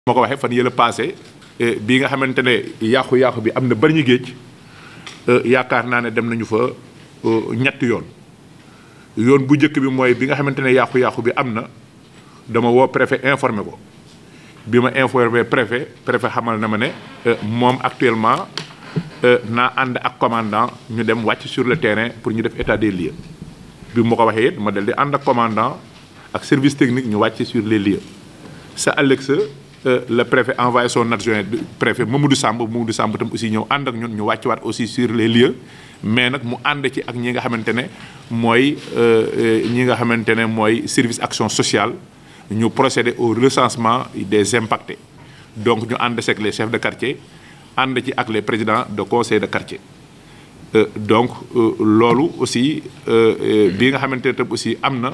moo ko waxee fan yële passé bi nga xamante ne yàqu-yàqu bi am na bari ñu géej yaakaar naa ne dem nañu fa ñetti yoon bu njëkk bi mooy bi nga xamante ne yàqu-yàqu bi am na dama woo préfet informé ko bi ma informé préfet xamal na ma ne moom actuellement naa ànd ak commandant ñu dem wàcc sur le terrain pour ñu def état des lieux bi ma ko waxee it ma dal di ànd ak commandant ak service technique ñu wàcc sur les lieux sa ëllëg sa le préfet envoyé son adjoint préfet Mamadou Samb tam aussi ñëw ànd ak ñun ñu wàcc waat aussi sur les lieux mais nag mu ànd ci ak ñi nga xamante ne mooy service action sociale ñu procéder au recensement des impactés donc ñu ànd ak les chefs de quartier ànd ci ak les présidents de conseil de quartier donc loolu aussi bi nga xamante ne tam aussi am na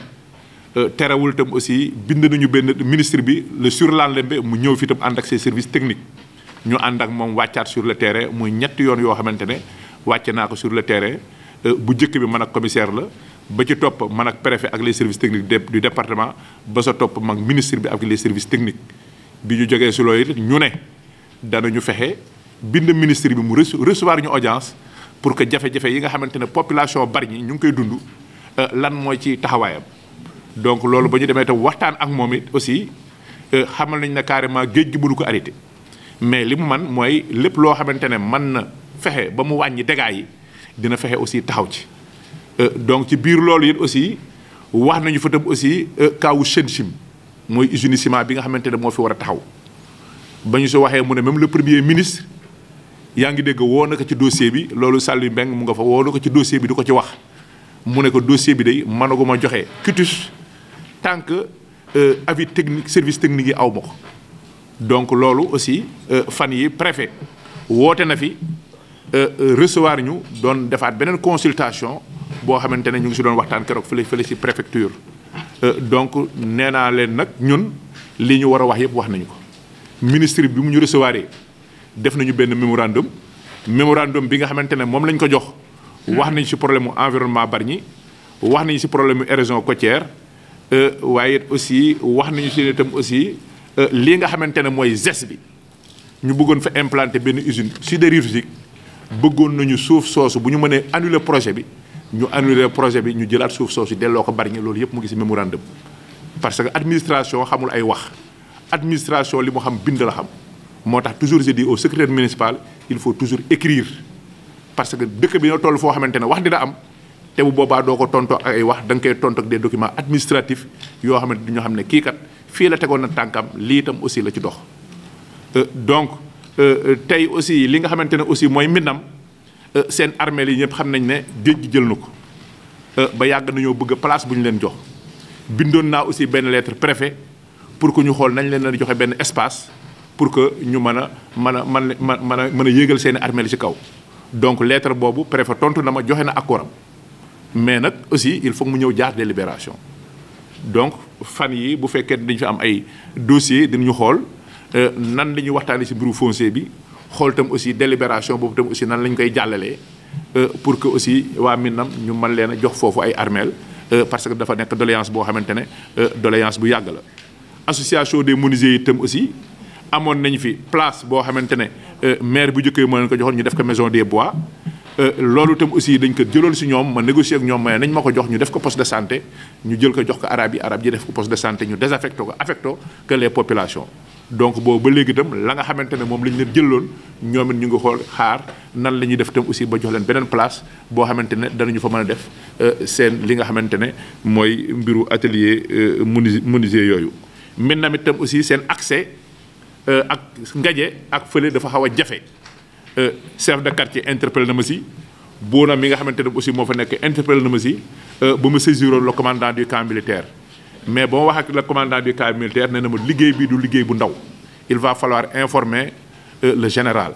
terewul tam aussi bind nañu benn ministre bi le surlendemain mu ñëw fi tam ànd ak ses services techniques ñu ànd ak moom wàccaat sur le terrain muy ñetti yoon yoo xamante ne wàcce naa ko sur le terrain bu njëkk bi man ak commissaire la ba ci topp man ak préfet ak les services techniques du département ba sa topp mag ministre bi ak les services techniques bi ñu jógee si loolu it ñu ne danañu fexe bind ministre bi mu recevoir ñu audience pour que jafe-jafe yi nga xamante ne population bari ñi ñu ngi koy dund lan mooy ci taxawaayam. donc loolu ba ñu demee tam waxtaan ak moom it aussi xamal nañ ne carrément géej gi mënu ko arrêté mais li mu man mooy lépp loo xamante ne mën na fexe ba mu wàññi dégâts yi dina fexe aussi taxaw ci. donc ci biir loolu it aussi wax nañu fa tam aussi kaawu Senchim mooy usine ciment bi nga xamante ne moo fi war a taxaw ba ñu si waxee mu ne même le premier ministre yaa ngi dégg woo na ko ci dossier bi loolu Saliou Mbeng mu nga fa woo na ko ci dossier bi di ko ci wax mu ne ko dossier bi day mënaguma joxe quitus tant que avis technique service technique yi aw ma ko donc loolu aussi fan yi préfet woote na fi recevoir ñu doon defaat beneen consultation boo xamante ne ñu ngi si doon waxtaan keroog fële si préfecture donc nee naa leen nag ñun li ñu war a wax yëpp wax nañu ko ministre bi mu ñu recevoir def nañu benn mémorandum bi nga xamante ne moom lañ ko jox wax nañ si problème mu environnement Bargny wax nañ si problème mu érosion côtière waaye aussi wax nañu si itam aussi lii nga xamante ne mooy ZES bi ñu bëggoon fa implanter benn usine sidérurgique bëggoon nañu suuf soosu bu ñu mënee annuler projet bi ñu annuler projet bi ñu jëlaat suuf soosu delloo ko Bargny loolu yëpp mu ngi si mémorandum parce que administration xamul ay wax administration li mu xam bind la xam moo tax toujours je dis au secrétaire municipal il faut toujours écrire parce que dëkk bi ñoo toll foo xamante ne wax dina am te bu boobaa doo ko tontoo ak ay wax da nga koy tontoo ak des documents administratifs yoo xamante ni ñoo xam ne kii kat fii la tegoon na tànkam lii itam aussi la ci dox. donc tey aussi li nga xamante ne aussi mooy mbindam seen armée yi ñëpp xam nañ ne géej gi jël na ko ba yàgg nañoo bëgg place bu ñu leen jox bindoon naa aussi benn lettre préfet pour que ñu xool nañ leen leen joxe benn espace pour que ñu mën a yéegal seen armée li ci kaw. donc lettre boobu préfet tontu na ma joxe na accordam mais nag aussi il faut mu ñëw jaar délibération donc fan yi bu fekkee dañu fi am ay dossiers dinañu xool nan la ñuy waxtaanee ci mbiru foncier bi xool tam aussi délibération boobu tam aussi nan la ñu koy jàllalee pour que aussi waa Minam ñu mën leen a jox foofu ay armeel parce que dafa nekk doléance boo xamante ne doléance bu yàgg la. association des menuisiers yi itam aussi amoon nañu fi place boo xamante ne maire bu njëkkee moo leen ko joxoon ñu def ko maison des bois loolu itam aussi dañ ko jëloon si ñoom ma négocier ak ñoom mais nañ ma ko jox ñu def ko poste de santé ñu jël ko jox ko arab yi def ko poste de santé ñu désaffecté ko affecté que les populations. donc boobu ba léegi itam la nga xamante ne moom lañ leen jëloon ñoom it ñu ngi xool xaar nan la ñuy def itam aussi ba jox leen beneen place boo xamante ne danañu fa mën a def seen li nga xamante ne mooy mbiru atelier menuisier yooyu. maintenant itam aussi seen accès ak ngaje ak fële dafa xaw a jafe chef de quartier interpellé na ma si boona mi nga xamante ne aussi moo fa nekk interpellé na ma si ba ma saisiroon le commandant du camp militaire. mais ba ma wax ak le commandant du camp militaire nee na ma liggéey bi du liggéey bu ndaw il va falloir informer le général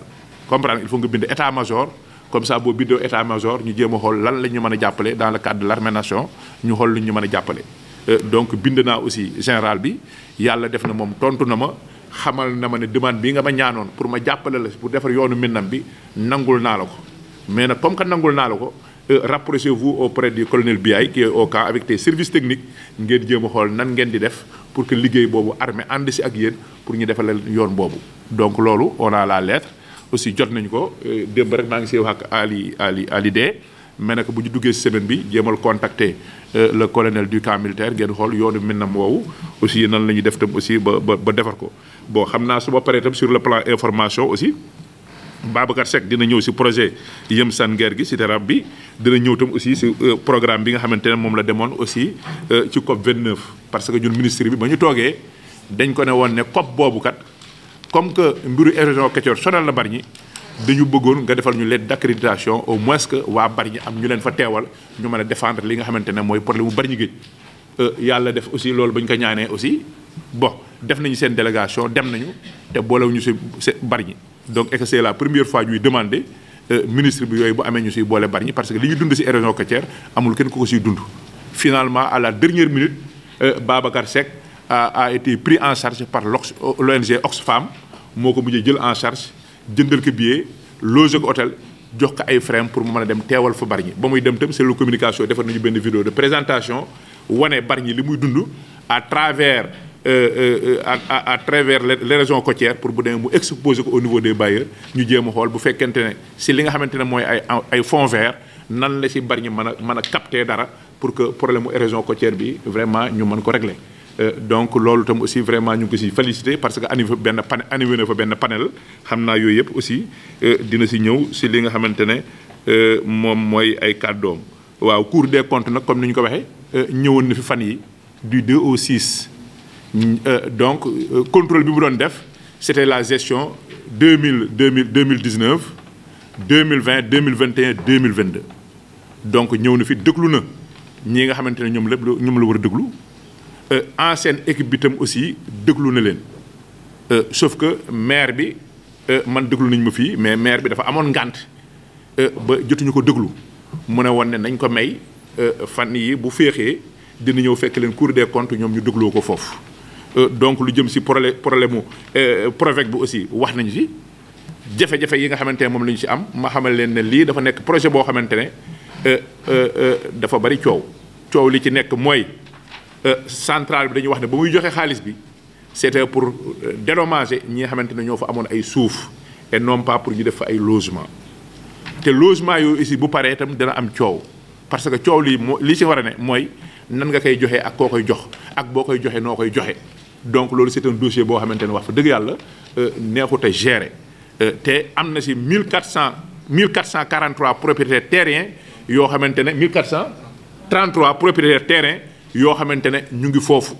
comprendre il faut nga bind état major comme ça boo bindoo état major ñu jéem a xool lan la ñu mën a jàppale dans le cadre de l'armée nation ñu xool lu ñu mën a jàppale. donc bind naa aussi général bi yàlla def na moom tontu na ma xamal na ma ne demande bii nga ma ñaanoon pour ma jàppale la pour defar yoonu Minam bi nangul naa la ko mais nag comme que nangul naa la ko. rapprochez-vous auprès du colonel Biaye qui est au camp avec tes services techniques ngeen jéem a xool nan ngeen di def pour pour que liggéey boobu armée ànd si ak yéen pour ñu defal leen yoon boobu. donc loolu on a la lettre aussi jot nañu ko démb rek maa ngi siy wax ak Ali Dé mais nag bu ñu duggee si semaine bi jéemal contacter le colonel du camp militaire ngeen xool yoonu Minam woowu aussi nan la ñuy def tam aussi ba defar ko. bon xam naa su ma paree tam sur le plan information aussi Babacar Seck dina ñëw si projet Yem San Guerre gi si terrain bi dina ñëw tam aussi si programme bi nga xamante ne moom la demoon aussi ci COP 29. parce que ñun ministre bi ba ñu toogee dañ ko ne woon ne COP boobu kat comme que mbiru érosion côtière sonal na Bargny dañu bëggoon nga defal ñu lettre d'accréditation au moins que waa Bargny am ñu leen fa teewal ñu mën a défendre li nga xamante ne mooy problème mu Bargny géej yàlla def aussi loolu ba ñu ko ñaanee aussi bon def nañu seen délégation dem nañu te boolewuñu si Bargny donc et que c'est la première fois ñuy demander ministre bi yooyu bu amee ñu siy boole Bargny parce que li ñu dund si érosion côtière amul kenn ku ko siy dund. finalement à la dernière minute Babacar Seck a été pris en charge par l'ONG Oxfam moo ko mujjee jël en charge jëndal ko billet loger ko hôtel jox ko ay frais pour mu mën a dem teewal fa Bargny ba muy dem tam c'est la communication defar nañu benn vidéo de présentation wane Bargny li muy dund à travers à travers les régions côtières pour bu demee mu exposer ko au niveau des bailleurs ñu jéem a xool bu fekkente ne si li nga xamante ne mooy ay fonds verts nan la si Bargny mën a capter dara pour que problème mu érosion côtière bi vraiment ñu mën ko régler. donc loolu tam aussi vraiment ñu ngi ko si félicité parce que animé na fa benn panel xam naa yooyu yëpp aussi dina si ñëw si li nga xamante ne moom mooy ay kàddoom. waaw Cour des comptes nag comme ni ñu ko waxee ñëwoon na fi fan yi du 2 au 6 donc contrôle bi mu doon def c'était la gestion 2019 2020 2021 2022 donc ñëw na fi déglu na ñi nga xamante ne ñoom la war a déglu. ancienne équipe bi tam aussi déglu na leen sauf que maire bi man déglu nañ ma fii mais maire bi dafa amoon ngànt ba jotuñu ko déglu mu ne woon ne nañ ko may fan yi bu féexee dina ñëw fekk leen Cour des comptes ñoom ñu dégloo ko foofu. donc lu jëm si problème mu PROVEC bi aussi wax nañu si jafe-jafe yi nga xamante ne moom la ñu si am ma xamal leen ne lii dafa nekk projet boo xamante ne dafa bari coow li ci nekk mooy. centrale bi dañuy wax ne ba muy joxe xaalis bi c'était pour dédommager ñi nga xamante ne ñoo fa amoon ay suuf et non pas pour ñu def fa ay logement te logement yooyu aussi bu paree itam dina am coow parce que coow lii li ci war a ne mooy nan nga koy joxee ak koo koy jox ak boo koy joxee noo koy joxe donc loolu c'est un dossier boo xamante ne wax fa dëgg yàlla neexut a gérer te am na si 1443 propriétaires terriens yoo xamante ne 1433 propriétaires terriens yoo xamante ne ñu ngi foofu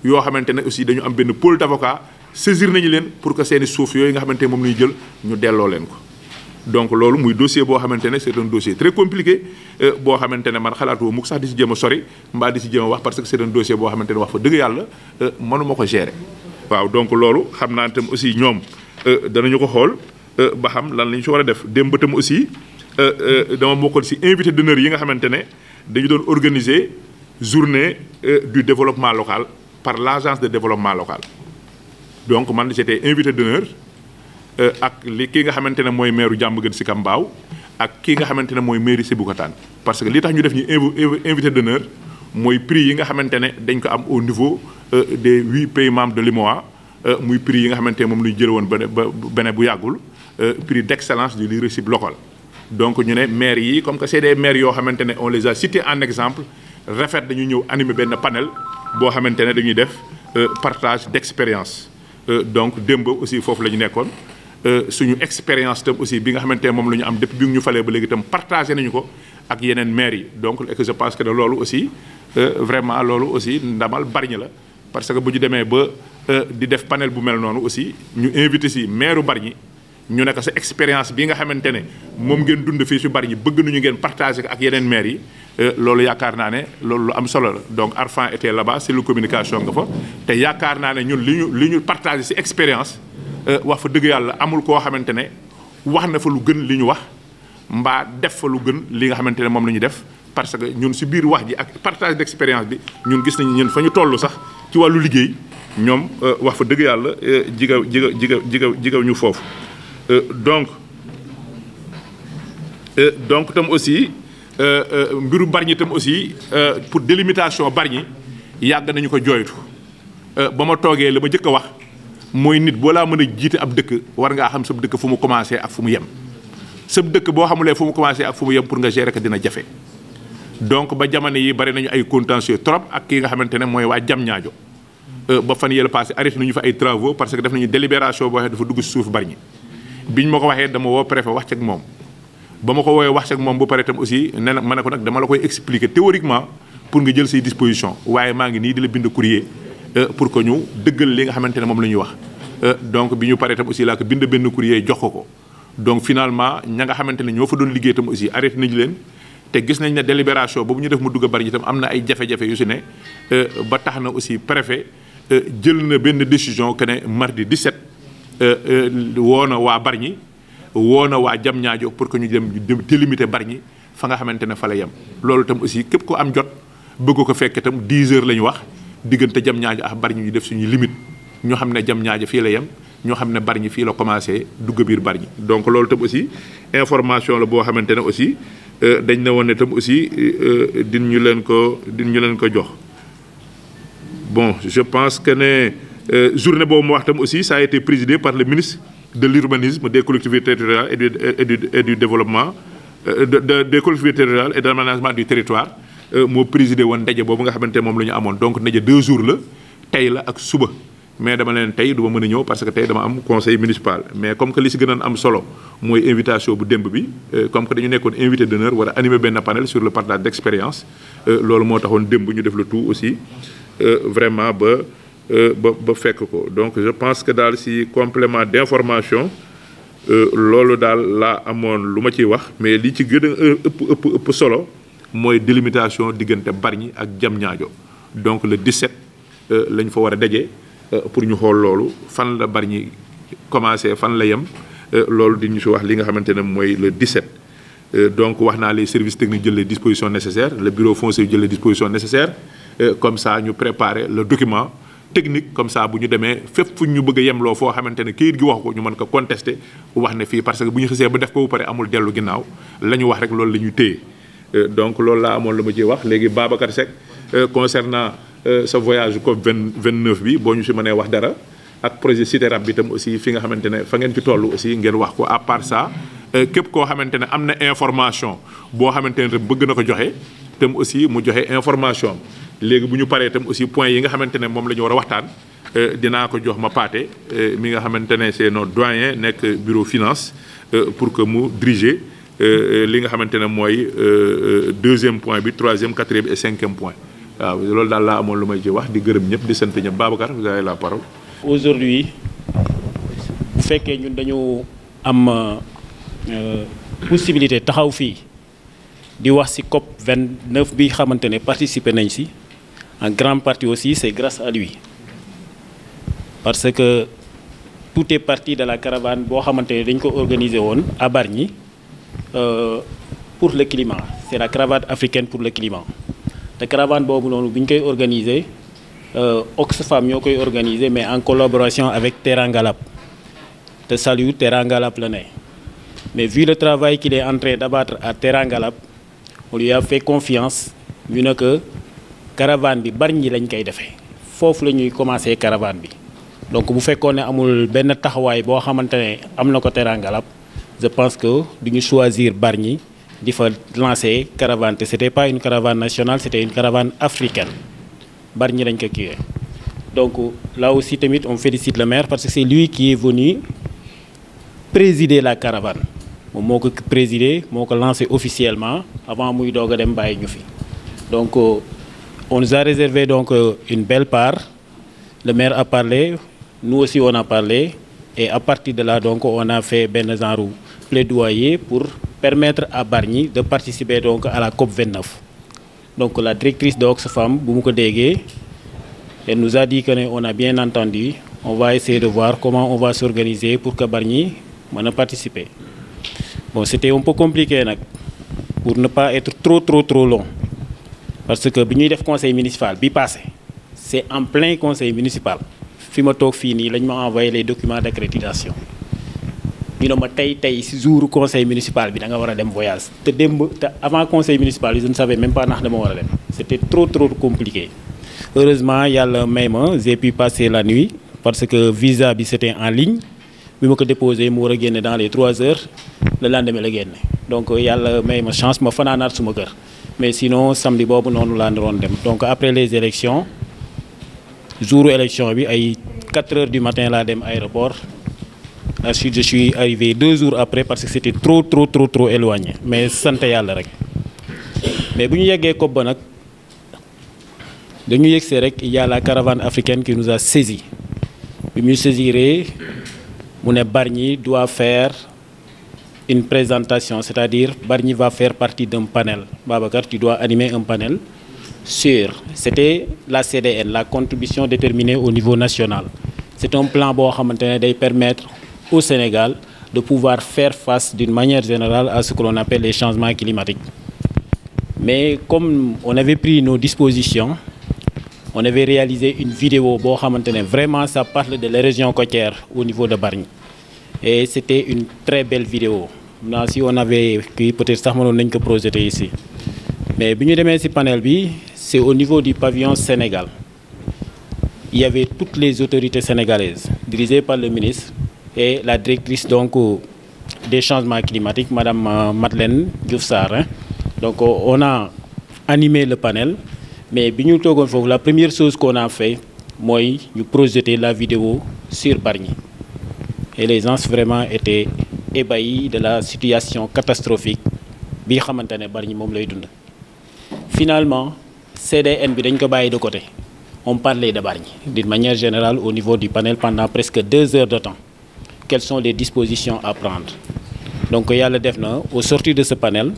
yoo xamante ne aussi dañu am benn pôle d'avocat saisir nañu leen pour que seeni suuf yooyu nga xamante ne moom la ñu jël ñu delloo leen ko. donc loolu muy dossier boo xamante ne c'est un dossier très compliqué boo xamante ne man xalaatoo mukk sax di si jéem a sori mbaa di si jéem a wax parce que c'est un dossier boo xamante ne wax fa dëgg yàlla mënuma ko gérer. waaw donc loolu xam naa tam aussi ñoom danañu ko xool ba xam lan la ñu si war a def démb tam aussi dama bokkoon si invité d'honneur yi nga xamante ne dañu doon organiser. journée du développement local par l'agence de développement local donc man j'étais invité d'honneur ak kii nga xamante ne mooy maire Diamaguène Sicap Mbao ak kii nga xamante ne mooy mairie Sébikotane parce que li tax ñu def ñu invité d'honneur mooy prix yi nga xamante ne dañ ko am au niveau des 8 pays membres de l'UEMOA muy prix yi nga xamante ne moom la ñu jël woon bene bu yàggul prix d'excellence du leadership local donc ñu ne maires yi comme que c'est des maires yoo xamante ne on les a cités en exemple rafet dañu ñëw animer benn panel boo xamante ne dañuy def partage d'expérience donc démb aussi foofu la ñu nekkoon suñu expérience tam aussi bi nga xamante ne moom la ñu am depuis bi ñu falee ba léegi itam partagé nañu ko ak yeneen maires yi donc et que je pense que de loolu aussi vraiment loolu aussi ndamal Bargny la parce que bu ñu demee ba di def panel bu mel noonu aussi ñu invité si maire Bargny ñu nekk sa expérience bi nga xamante ne moom ngeen dund fii si Bargny bëgg nañu ngeen partager ko ak yeneen maires yi loolu yaakaar naa ne loolu lu am solo la donc Arfan était là-bas c'est lu communication nga fa te yaakaar naa ne ñun li ñu partager si expérience wax fa dëgg yàlla amul koo xamante ne wax na fa lu gën li ñu wax mbaa def fa lu gën li nga xamante ne moom la ñu def parce que ñun si biir wax ji ak partage d'expérience bi ñun gis nañu ñun fa ñu toll sax ci wàllu liggéey ñoom wax fa dëgg yàlla jigaw ñu foofu donc tam aussi mbiru Bargny tam aussi pour délimitation Bargny yàgg nañu ko jooytu ba ma toogee la ma jëkk a wax mooy nit boo laa mën a jiite ab dëkk war ngaa xam sab dëkk fu mu commencé ak fu mu yem sab dëkk boo xamulee fu mu commencé ak fu mu yem pour nga gérer ko dina jafe donc ba jamono yi bari nañu ay contentieux trop ak ki nga xamante ne mooy waa Diamniadio ba fan yële passé arrêté nañu fa ay travaux parce que def nañu délibération boo xam ne dafa dugg si suuf Bargny biñ ma ko waxee dama woo préfet wax ci ak moom ba ma ko woowee wax ci ak moom bu pare itam aussi nee na ma ne ko nag dama la koy expliquer théoriquement pour nga jël say disposition waaye maa ngi nii di la bind courrier pour que ñu dëggal li nga xamante ne moom la ñuy wax donc bi ñu paree itam aussi laa ko bind benn courrier jox ko donc finalement ña nga xamante ne ñoo fa doon liggéey itam aussi arrêté nañu leen te gis nañ ne délibération boobu ñu def mu dugg a Bargny itam am na ay jafe-jafe yu si ne ba tax na aussi préfet jël na benn décision que ne mardi 17 woo na waa Bargny woo na waa Diamniadio pour que ñu dem délimiter Bargny fa nga xamante ne fa la yem loolu itam aussi képp ko am jot bëgg ko fekk itam 10 heures la ñu wax diggante Diamniadio ak Bargny ñu def suñuy limite ñoo xam ne Diamniadio fii la yem ñoo xam ne Bargny fii la commencé dugg biir Bargny donc loolu itam aussi information la boo xamante ne aussi dañ ne woon ne itam aussi din ñu leen ko jox bon je pense que ne journée boobu mu wax tam aussi ça a été présidé par le ministre de l'urbanisme des collectivités territoriales et du développement des collectivités territoriales et de l'aménagement du territoire moo présidé woon ndaje boobu nga xamante ne moom la ñu amoon donc ndaje 2 jours la tey la ak suba mais dama leen tey du ma mën a ñëw parce que tey dama am conseil municipal mais comme que li si gënoon am solo mooy invitation bu démb bi comme que dañu nekkoon invité d'honneur war a animer benn panel sur le partage d'expérience loolu moo taxoon démb ñu def le tout aussi vraiment ba fekk ko donc je pense que daal si complément d'information loolu daal laa amoon lu ma ciy wax mais li ci gën a ëpp solo mooy délimitation diggante Bargny ak Diamniadio donc le 17 lañ fa war a daje pour ñu xool loolu fan la Bargny commencé fan la yem loolu di ñu si wax li nga xamante ne mooy le 17 donc wax naa les services techniques jël les dispositions nécessaires le bureau foncier jël les dispositions nécessaires comme ça ñu préparer le document technique comme ça bu ñu demee fépp fu ñu bëgg a yemloo foo xamante ne kayit gi wax ko ñu mën ko contester wax ne fii parce que bu ñu xisee ba def ko bu pare amul dellu ginnaaw la ñu wax rek loolu la ñuy téye donc loolu laa amoon la ma ciy wax léegi Babacar Seck concernant sa voyage COP 29 bi boo ñu si mënee wax dara ak projet CITERAP bi tam aussi fi nga xamante ne fa ngeen ci toll aussi ngeen wax ko à part ça képp koo xamante ne am na information boo xamante ne bëgg na ko joxe tam aussi mu joxe information léegi bu ñu paree tam aussi point yi nga xamante ne moom la ñu war a waxtaan dinaa ko jox ma paate mi nga xamante ne c'est notre doyen nekk bureau finance pour que mu diriger li nga xamante ne mooy 2e point bi 3e 4e et 5e point waaw loolu daal laa amoon lu may ci wax di gërëm ñëpp di sant ñëpp Babacar vous avez la parole. Aujourd'hui bu fekkee ñun dañu am possibilité taxaw fii di wax ci COP 29 bi xamante ne participer nañ ci en grande partie aussi c'est grâce à lui parce que tout est parti de la caravane boo xamante ne dañ ko organiser woon à Bargny pour le climat c'est la caravane africaine pour le climat te caravane boobu noonu bi ñu koy organiser Oxfam ñoo koy organiser mais en collaboration avec Terra Ngalap te salut Terra Ngalap la ne mais vu le travail qu'il est en train d'abattre à Terra Ngalap on lui a fait confiance ñu ne que caravane bi Bargny lañ koy defee foofu la ñuy commencer caravane bi donc bu fekkoon ne amul benn taxawaay boo xamante ne am na ko Terra Ngalap je pense que du ñu choisir Bargny di fa lancer caravane te c'était pas une caravane nationale c'était une caravane africaine Bargny lañ ko kiiwee donc là aussi tamit on félicite le maire parce que c'est lui qui est venu présider la caravane moom moo ko présider moo ko lancé officiellement avant muy doog a dem bàyyi ñu fi donc on nous a réservé donc une belle part le maire a parlé nous aussi on a parlé et à partir de là donc on a fait benn genre plaidoyer pour permettre à Bargny de participer donc à la COP 29 donc la directrice de Oxfam bu mu ko déggee elle nous a dit que ne on a bien entendu on va essayer de voir comment on va s'organiser pour que Bargny mën a participer bon c'était un peu compliqué nag pour ne pas être trop long parce que bi ñuy def conseil municipal bi passé c'est en plein conseil municipal fi ma toog fii nii lañ ma envoyé les documents d'accréditation ñu ne ma tey ci jour conseil municipal bi da nga war a dem voyage te démb te avant conseil municipal bi je ne savais même pas ndax dama war a dem c'était trop compliqué heureusement yàlla may ma j'ai pu passer la nuit parce que visa bi c'était en ligne bi ma ko déposé mu war a génne dans les 3 heures le lendemain la génne donc yàlla may ma chance ma fanaanaat suma kër mais sinon samedi boobu noonu laa doon dem donc après les élections jour élection bi ay 4 heures du matin laa dem aéroport. Ensuite je suis arrivé 2 jours après parce que c'était trop éloigné mais sant yàlla rek mais bu ñu yeggee COP ba nag dañu yegsee rek il y a la caravane africaine qui nous a saisi bi mu saisiree mu ne Bargny doit faire une présentation c'est-à-dire Bargny va faire partie d'un panel Babacar tu dois animer un panel sur c'était la CDN la contribution déterminée au niveau national c'est un plan boo xamante ne day permettre au Sénégal de pouvoir faire face d'une manière générale à ce que l'on appelle les changements climatiques. Mais comme on avait pris nos dispositions, on avait réalisé une vidéo boo xamante ne vraiment ça parle de la région côtière au niveau de Bargny. Et c'était une très belle vidéo. Maintenant, si on avait peut-être sax mënoon nañ ko projeter ici. Mais bi ñu demee ci panel bi, c'est au niveau du pavillon Sénégal. Il y avait toutes les autorités sénégalaises dirigées par le ministre et la directrice donc des changements climatiques, Madame Madeleine Diouf Sarr. Donc on a animé le panel, mais bi ñu toogoon foofu la première chose qu'on a fait mooy ñu projeter la vidéo sur Bargny. Et les gens vraiment étaient ébahis de la situation catastrophique bi xamante ne Bargny moom lay dund. Finalement CDN bi dañ ko bàyyi de côté. On parlait de Bargny d'une manière générale au niveau du panel pendant presque 2 heures de temps. Quelles sont les dispositions à prendre? Donc yàlla def na au sortir de ce panel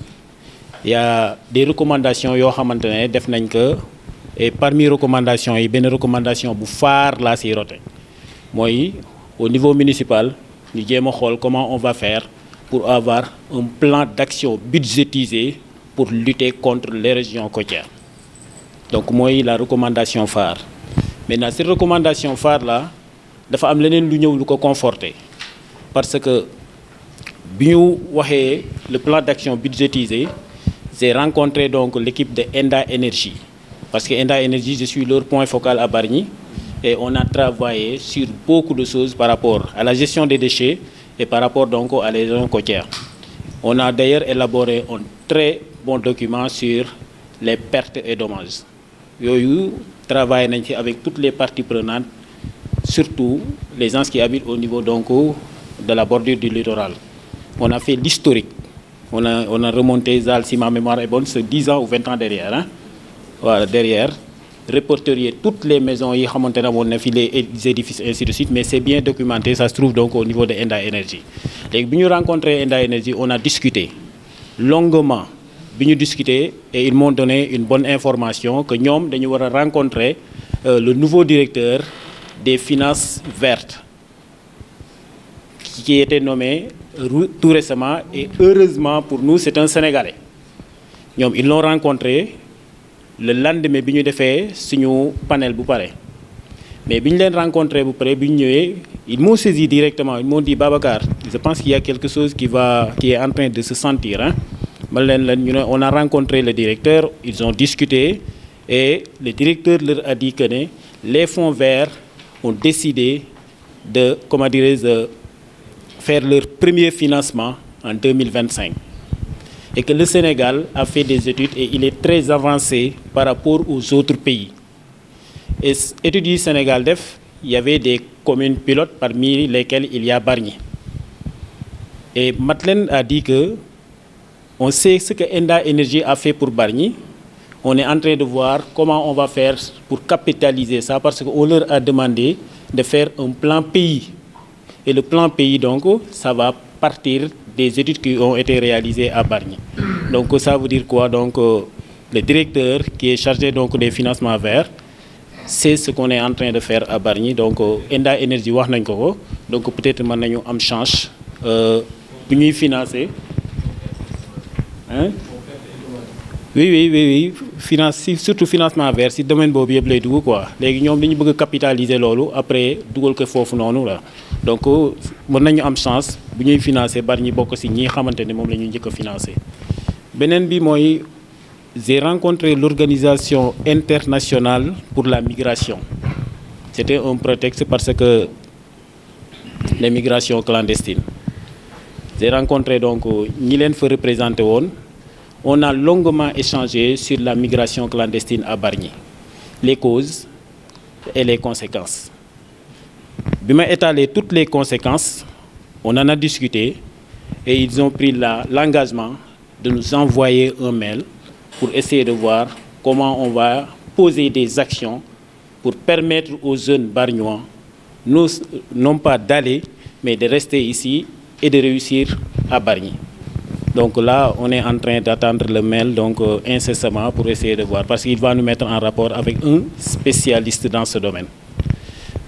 il y a des recommandations yoo xamante ne def nañ ko et parmi recommandations yi benn recommandation bu phare laa siy rote mooy au niveau municipal ñu jéem a xool comment on va faire pour avoir un plan d'action budgétisé pour lutter contre les régions côtières. Donc mooy la recommandation phare. Maintenant cette recommandation phare là dafa am leneen lu ñëw lu ko conforter parce que bi ñu waxee le plan d'action budgétisé j'ai rencontré donc l'équipe de Enda Énergie parce que Enda Énergie je suis leur point focal à Bargny et on a travaillé sur beaucoup de choses par rapport à la gestion des déchets et par rapport donc à les régions côtières. On a d'ailleurs élaboré un très bon document sur les pertes et dommages. Yooyu travaillé nañ ci avec toutes les parties prenantes, surtout les gens qui habitent au niveau donc de la bordure du littoral. On a fait l'historique. On a remonté Zal, si ma mémoire est bonne, c'est 10 ans ou 20 ans derrière. Hein? Voilà, derrière. Répertorier toutes les maisons, les édifices, ainsi de suite, mais c'est bien documenté, ça se trouve donc au niveau de Enda Energy. Et quand nous avons rencontré Enda Energy, on a discuté longuement. Nous discuté et ils m'ont donné une bonne information que nous devons rencontrer le nouveau directeur des finances vertes qui était nommé tout récemment et heureusement pour nous c'est un Sénégalais. Ils l'ont rencontré le lendemain bi ñu defee suñu panel bu pare mais bi ñu leen rencontré bu pare bi ñu ñëwee ils m'ont saisi directement ils m'ont dit Babacar je pense qu'il y a quelque chose qui est en train de se sentir hein. On a rencontré le directeur, ils ont discuté et le directeur leur a dit que les fonds verts ont décidé de, faire leur premier financement en 2025 et que le Sénégal a fait des études et il est très avancé par rapport aux autres pays. Et études du Sénégal il y avait des communes pilotes parmi lesquelles il y a Bargny. Et Madeleine a dit que on sait ce que Enda Energy a fait pour Bargny. On est en train de voir comment on va faire pour capitaliser ça parce qu'on leur a demandé de faire un plan pays. Et le plan pays, donc, ça va partir des études qui ont été réalisées à Bargny. Donc, ça veut dire quoi? Donc, le directeur qui est chargé donc, des financements verts, c'est ce qu'on est en train de faire à Bargny. Donc, Enda Energy, donc peut-être que nous avons une chance de financer. Hein? Oui. Surtout financement vert, si le domaine est bien bleu, quoi. Les gens veulent capitaliser l'eau, après, double que faut non là. Donc, on a une chance de financer Bargny beaucoup si nous savons que nous avons financer. Benen bi moy j'ai rencontré l'Organisation internationale pour la migration. C'était un prétexte parce que les migrations clandestines. J'ai rencontré donc ñi leen fa représenté woon. On a longuement échangé sur la migration clandestine à Bargny, les causes et les conséquences. Bi ma étalé toutes les conséquences, on en a discuté et ils ont pris l'engagement de nous envoyer un mail pour essayer de voir comment on va poser des actions pour permettre aux jeunes bargnois non pas d'aller, mais de rester ici et de réussir à Bargny. Donc là, on est en train d'attendre le mail incessamment pour essayer de voir, parce qu'il va nous mettre en rapport avec un spécialiste dans ce domaine.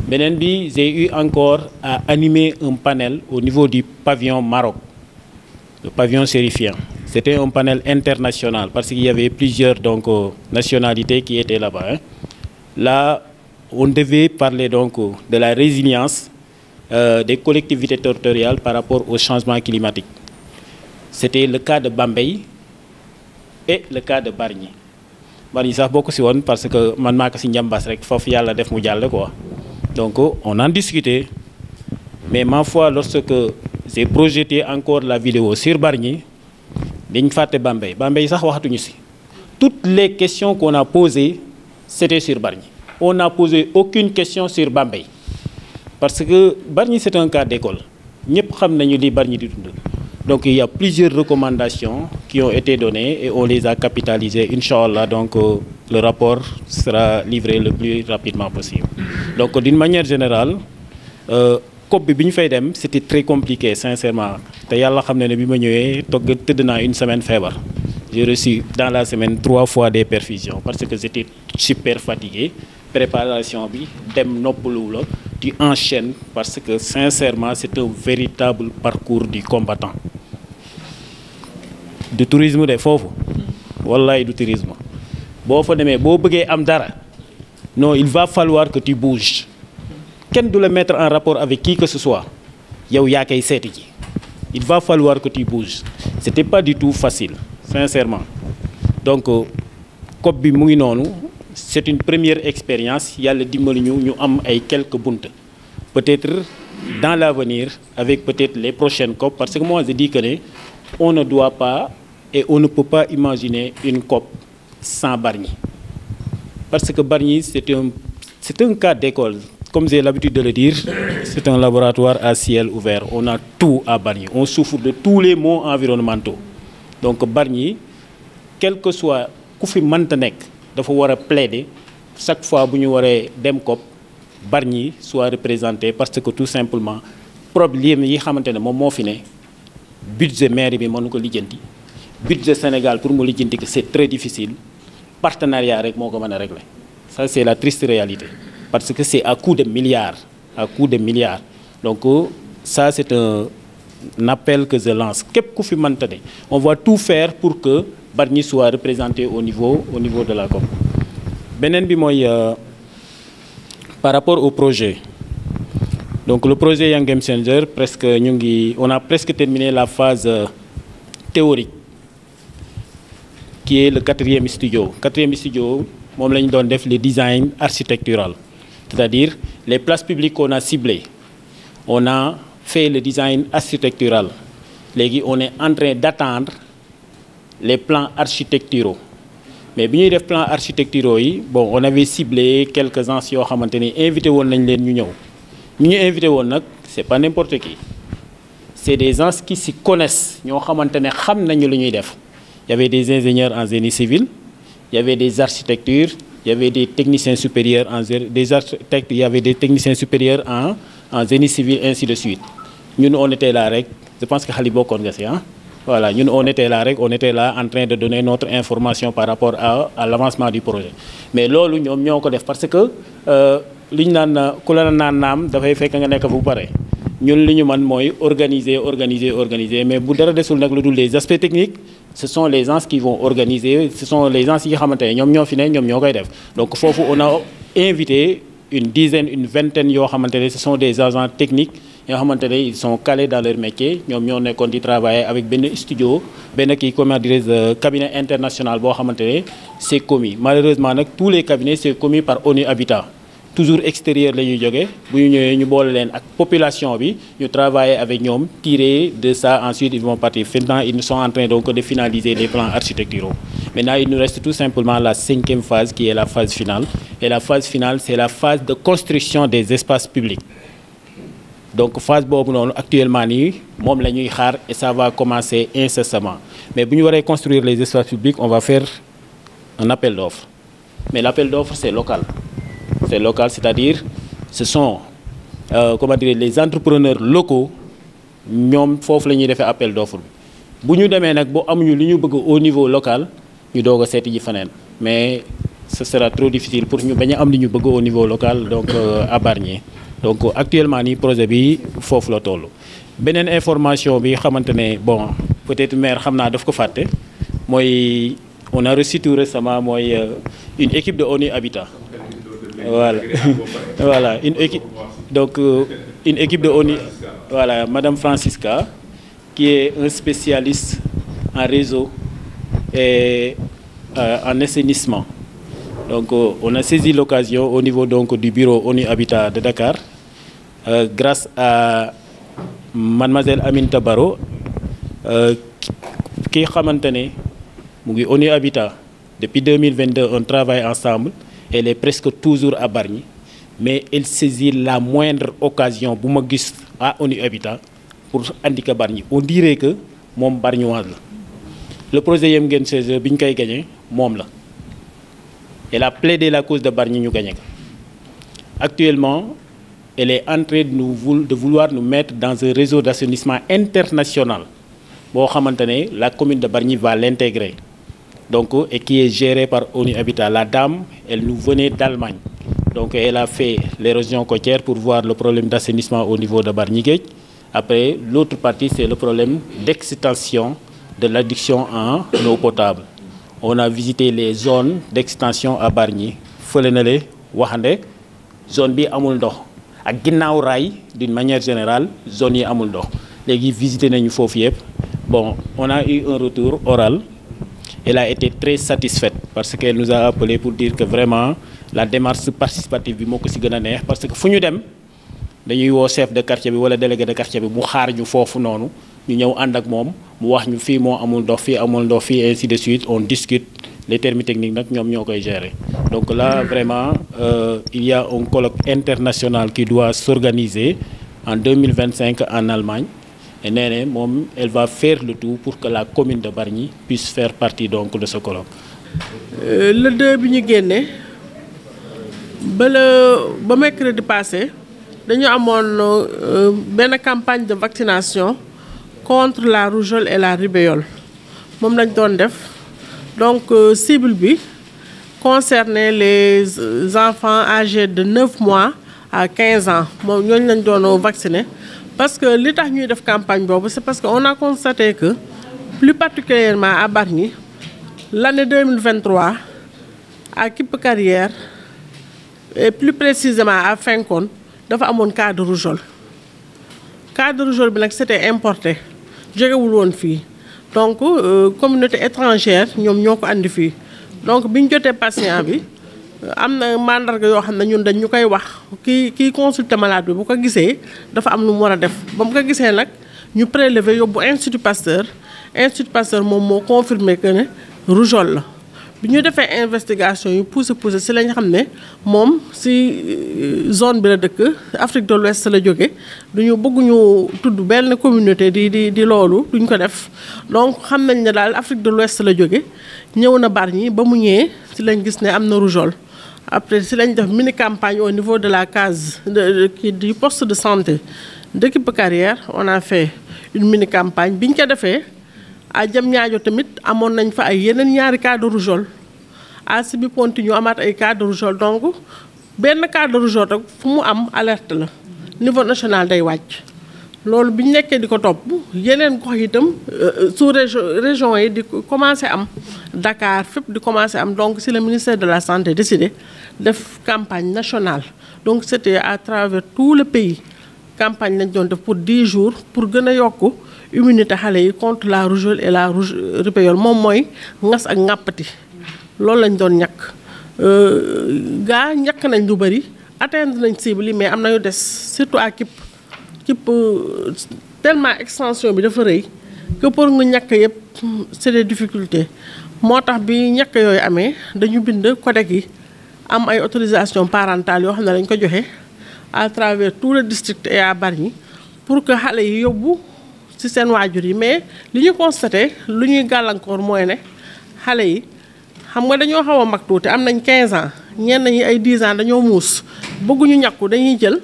Beneen bi, j'ai eu encore à animer un panel au niveau du pavillon Maroc, le pavillon chérifien. C'était un panel international parce qu'il y avait plusieurs nationalités qui étaient là-bas. Là, on devait parler de la résilience des collectivités territoriales par rapport au changement climatique. C'était le cas de Bambey et le cas de Bargny. Bargny sax bokk ci woon parce que man maa ko ci njàmbas rek foofu yàlla def mu jàll quoi. Donc on en discutait, mais ma foi lorsque j'ai projeté encore la vidéo sur Bargny, dañ fàtte Bambey. Bambey sax waxatuñu ci. Toutes les questions qu'on a posées, c'était sur Bargny. On n'a posé aucune question sur Bambey. Parce que Bargny c'est un cas d'école. Ñëpp xam nañu li Bargny di dund. Donc il y a plusieurs recommandations qui ont été données et on les a capitalisées. Inch'Allah, donc le rapport sera livré le plus rapidement possible. Donc d'une manière générale, COP bi ñu fay dem c'était très compliqué sincèrement. Te yàlla xam ne bi ma ñëwee tëdd naa une semaine feebar. J'ai reçu dans la semaine 3 fois des perfusions parce que j'étais super fatigué. Préparation bi dem noppalu la tu enchaînes parce que sincèrement c'est un véritable parcours du combattant. Du tourisme de foofu wallahi du tourisme boo fa demee boo bëggee am dara non il va falloir que tu bouges kenn du la mettre en rapport avec qui que ce soit yow yaa koy seeti ji il va falloir que tu bouges c'était pas du tout facile sincèrement donc COP bi mu ngi noonu c'est une première expérience yàlla dimbali ñu am ay quelques bunt peut-être dans l'avenir avec peut-être les prochaines COP parce que moi je dis que on ne doit pas et on ne peut pas imaginer une COP sans Bargny parce que Bargny c'est un cas d'école comme j'ai l'habitude de le dire c'est un laboratoire à ciel ouvert on a tout à Bargny on souffre de tous les maux environnementaux donc Bargny quel que soit ku fi mënta nekk dafa war a plaider chaque fois bu ñu waree dem COP Bargny soit représenté parce que tout simplement problème yi xamante ne moom moo fi ne budget mairie bi mënu ko lijjanti budget Sénégal pour mu lijjanti que c'est très difficile partenariat rek moo ko mën a régler ça c'est la triste réalité parce que c'est à coup de milliards donc ça c'est un appel que je lance képp ku fi mënta ne on va tout faire pour que Bargny soit représenté au niveau de la COP. Beneen bi mooy par rapport au projet donc le projet Young Game Changer presque on a presque terminé la phase théorique qui est le quatrième studio moom la ñu doon def le design architectural c'est-à-dire les places publiques qu'on a ciblées on a fait le design architectural léegi on est en train d'attendre les plans architecturaux mais bi ñuy def plans architecturaux yi bon on avait ciblé quelques gens yoo xamante ni invité woon nañ leen ñu ñëw ñu invité woon nag c'est pas n'importe qui c'est des gens qui s'y connaissent ñoo xamante ne xam nañu lu ñuy def il y avait des ingénieurs en génie civil il y avait des architectures il y avait des techniciens supérieurs des architectes il y avait des techniciens supérieurs en génie civil ainsi de suite ñun on était là rek je pense que xali bokkoon nga si voilà ñun on était là en train de donner notre information par rapport à l'avancement du projet mais loolu ñoom ñoo ko def parce que li ñu naan ku la naan naam dafay fekk nga nekk fu pare ñun li ñu mën mooy organiser mais bu dara desul nag lu dul les aspects techniques ce sont les gens qui vont organiser ce sont les gens yi nga xamante ne ñoom ñoo fi ne ñoom ñoo koy def donc foofu on a invité une vingtaine yoo xamante ne ce sont des agents techniques ñoo xamante ne ils sont calés dans leur métier ñoom ñoo nekkoon di travailler avec benn studio benn kii comment dirais-je cabinet international boo xamante ne c'est commis malheureusement nag tous les cabinets c'est commis par ONU Habitat toujours extérieur la ñuy jógee bu ñu ñëwee ñu boole leen ak population bi ñu travailler avec ñoom tirer de ça ensuite ils vont partir. Maintenant ils sont en train donc de finaliser les plans architecturaux. Maintenant il nous reste tout simplement la 5e phase qui est la phase finale et la phase finale c'est la phase de construction des espaces publics. Donc phase boobu noonu actuellement nii moom la ñuy xaar et ça va commencer incessamment mais bu ñu waree construire les espaces publics on va faire un appel d'offres mais l'appel d'offres c'est local. C'est local, c'est-à-dire ce sont comment dire les entrepreneurs locaux ñoom foofu la ñuy defee appel d'offre bu ñu demee nag boo amuñu li ñu bëgg au niveau local ñu doog a seeti ji feneen mais ce sera trop difficile pour ñu bañ a am li ñu bëgg au niveau local donc à Bargny donc actuellement nii projet bi foofu la toll. beneen information bi xamante ne bon peut-être maire xam naa daf ko fàtte mooy on a reçu tout récemment mooy une équipe de ONU Habitat. Voilà, voilà une équipe donc une équipe de ONU, voilà, Madame Francisca, qui est un spécialiste en réseau et en assainissement. Donc on a saisi l'occasion au niveau donc du bureau ONU Habitat de Dakar grâce à Mademoiselle Aminata Baro qui xamante ne mu ngi ONU Habitat depuis 2022 on travaille ensemble. Elle est presque toujours à Bargny mais elle saisit la moindre occasion bu ma gis à ONU Habitat pour andi ko Bargny on dirait que moom bargnoise la le projet yem ngeen CGE bi ñu koy gagné moom la elle a plaidé la cause de Bargny ñu gagné ko actuellement elle est en train de vouloir nous mettre dans un réseau d'assainissement international boo xamante ne la commune de Bargny va l'intégrer donc et qui est géré par ONU Habitat. La dame, elle nous venait d'Allemagne. Donc elle a fait l'érosion côtière pour voir le problème d'assainissement au niveau de Bargny Guedj. Après, l'autre partie, c'est le problème d'extension de l'adduction en eau potable. On a visité les zones d'extension à Bargny. Fële na le Waxande zone bi amul ndox ak ginnaaw raay d'une manière générale zone yi amul ndox léegi visité nañu foofu yëpp. Bon, on a eu un retour oral. Elle a été très satisfaite parce qu'elle nous a appelé pour dire que vraiment la démarche participative bi moo ko ci gën a neex parce que fu ñu dem dañuy woo chef de quartier bi wala délégué de quartier bi mu xaar ñu foofu noonu ñu ñëw ànd ak moom mu wax ñu fii moo amul ndox fii amul ndox fii ainsi de suite on discute les termes techniques nag ñoom ñoo koy gérer. Donc là vraiment il y a un colloque international qui doit s'organiser en 2025 en Allemagne. Et nee moom elle va faire le tout pour que la commune de Bargny puisse faire partie donc de ce colloque. Le 2 bi ñu génne ba mercredi passé dañu amoon benn campagne de vaccination contre la rougeole et la rubéole moom lañ doon def donc cible bi concernait les enfants âgés de 9 mois à 15 ans moom ñooñu lañ doon vacciner. Parce que li tax ñuy def campagne boobu c'est parce que on a constaté que plus particulièrement à Bargny l'année 2023 à Kipp Carrière et plus précisément à Fenkon dafa amoon cas de rougeole bi nag c'était importé jógewul woon fii donc communauté étrangère ñoom ñoo ko andi fii donc bi ñu jotee patient bi am na mandarga yoo xam ne ñun dañ ñu koy wax kii consulter malade bi bu ko gisee dafa am lu mu war a def ba mu ko gisee nag ñu prélever yóbbu Institut Pasteur moom moo confirmé que ne rougeole la bi ñu defee investigation yu poussé si lañ xam ne moom si zone bi la dëkk Afrique de l'Ouest la jóge duñu bëgguñu tudd benn communauté di loolu duñ ko def donc xam nañ ne daal Afrique de l'Ouest la jóge ñëw na Bargny ba mu ñëwee si lañ gis ne am na rougeole. Après si lañ def mini campagne au niveau de la case du poste de santé de Kipp Carrière on a fait une mini campagne bi ñu ko defee à Diamniadio tamit amoon nañ fa ay yeneen ñaari cas de rougeole à Sibi Ponti ñu amaat ay cas de rougeole donc benn cas de rougeole rek fu mu am alerte la niveau national day wàcc loolu bi ñu nekkee di ko topp yeneen gox itam sous région yi di commencé am Dakar fépp di commencé am donc si le ministère de la santé décidé def campagne nationale donc c'était à travers tout le pays campagne lañ doon def pour 10 jours pour gën a yokk immunité xale yi contre la rougeole et la rubéole moom mooy ngas ak ngàppati loolu lañ doon ñàkk gaa ñàkk nañ lu bëri atteindre nañ cible yi mais am na yu des surtout à Kipp tellement extension bi dafa rëy que pour nga ñàkk yëpp c'est des difficultés moo tax bi ñàkk yooyu amee dañu bind codec yi am ay autorisation parentale yoo xam ne dañ ko joxe à travers tout le district et à Bargny pour que xale yi yóbbu ci seen waajur yi mais li ñu constaté lu ñuy gàllankoor mooy ne xale yi xam nga dañoo xaw a mag tuuti am nañ 15 ans ñenn ñi ay 10 ans dañoo muus bëgguñu ñàkku dañuy jël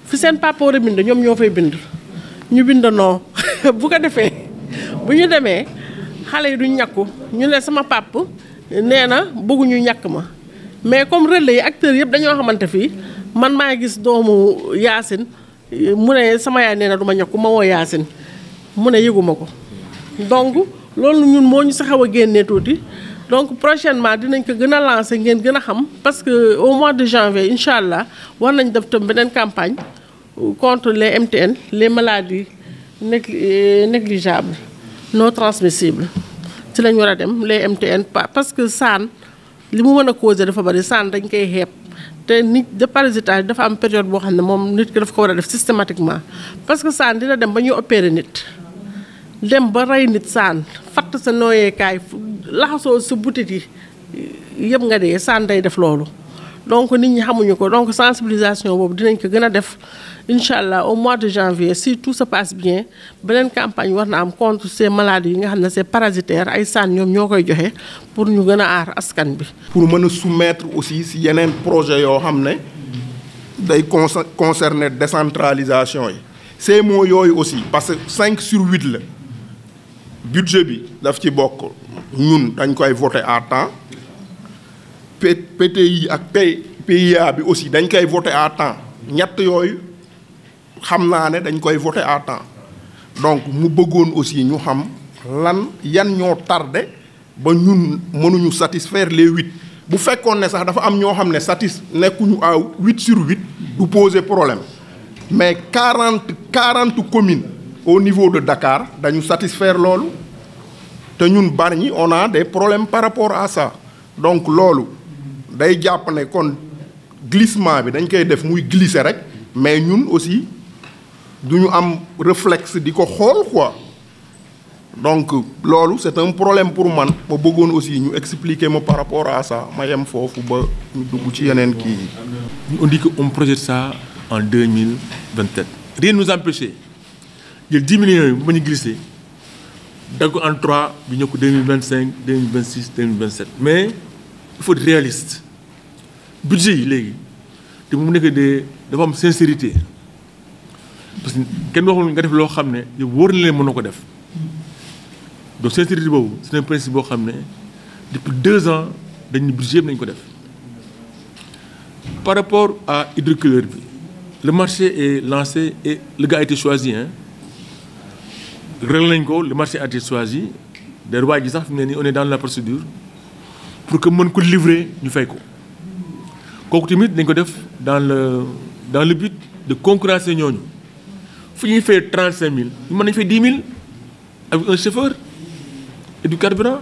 fi seen papa war a bind ñoom ñoo fay bind ñu bind non bu ko defee bu ñu demee xale yi duñ ñàkku ñu ne sama papa nee na bëgguñu ñàkk ma mais comme relais yi acteurs yëpp dañoo xamante fii man maa gis doomu Yacine mu ne sama yaay nee na du ma ñàkku ma woo Yacine mu ne yëguma ko donc loolu ñun moo ñu sa xaw a génnee tuuti donc prochainement dinañ ko gën a lancer ngeen gën a xam parce que au mois de janvier incha allah war nañ def tam beneen campagne contre les MTN les maladies négligeables non transmissibles ci lañ war a dem les MTN parce que saan li mu mën a causer dafa bari saan dañ koy xeeb te nit de parasitage dafa am période boo xam ne moom nit ki daf ko war a def systématiquement parce que saan dina dem ba ñu opérer nit dem ba rey nit saan fatt sa nooyeekaay laxasoo sa butit yi yëpp nga dee saan day def loolu donc nit ñi xamuñu ko donc sensibilisation boobu dinañ ko gën a def incha allah au mois de janvier si tout se passe bien beneen campagne war na am contre ces maladies yi nga xam ne c'est parasitaire ay saan ñoom ñoo koy joxe pour ñu gën a aar askan bi. pour mën a soumettre aussi si yeneen projet yoo xam ne day concerner décentralisation yi ces mots yooyu aussi parce que 5 sur 8 la budget bi daf ci bokk ñun dañ koy voter à temps PTI ak PIA bi aussi dañ koy voter à temps ñett yooyu xam naa ne dañ koy voter à temps donc mu bëggoon aussi ñu xam yan ñoo tardé ba ñun mënuñu satisfaire les 8 bu fekkoon ne sax dafa am ñoo xam ne nekkuñu à 8 sur 8 du poser problème mais 40 communes au niveau de Dakar dañu satisfaire loolu te ñun Bargny on a des problèmes par rapport à ça donc loolu day jàpp ne kon glissement bi dañ koy def muy glisser rek mais ñun aussi duñu am réflexe di ko xool quoi donc loolu c'est un problème pour man ba bëggoon aussi ñu expliquer ma par rapport à ça ma yem foofu ba ñu dugg ci yeneen kii yi. On dit qu'on projette ça en 2027. Rien ne nous empêche jël 10 millions yi bu ma ñu glisser dagg ko en 3 bi ñëw ko 2025 2026 2027 mais il faut être réaliste budget yi léegi te mu nekk dafa am sincérité parce que kenn waxul nga def loo xam ne yow wóor na leen mën na ko def donc sincérité boobu c'est un principe boo xam ne depuis 2 ans dañu budget yëpp nañu ko def par rapport à hydrocureur bi le marché est lancé et le gars a été choisi réglé nañ ko le marché a été choisi der waa ji sax fi mu ne nii on est dans la procédure pour que mën ko livrer ñu fay ko kooku tamit dañ ko def dans le but de concurrencer ñooñu fu ñuy fay 35 000 ñu mën nañu fay 10 000 avec un chauffeur et du carburant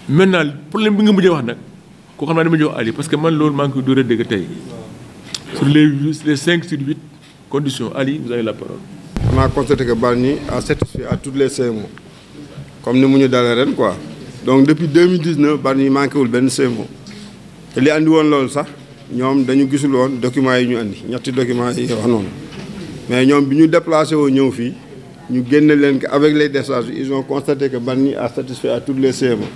maintenant problème bi nga mujjee wax nag koo xam naa dama jox Ali parce que man loolu maa ngi koy door a dégg tey sur les 5 sur 8 conditions Ali vous avez la parole. On a constaté que Bargny a satisfait à toutes les CMO comme ni mu ñu dalee ren quoi donc depuis 2019 Bargny manqué wul benn CMO te li andi woon loolu sax ñoom dañu gisul woon documents yi ñu andi ñetti documents yi wax noonu mais ñoom bi ñu déplacé woo ñëw fii ñu génne leen que avec les décharges ils ont constaté que Bargny a satisfait à toutes les CMO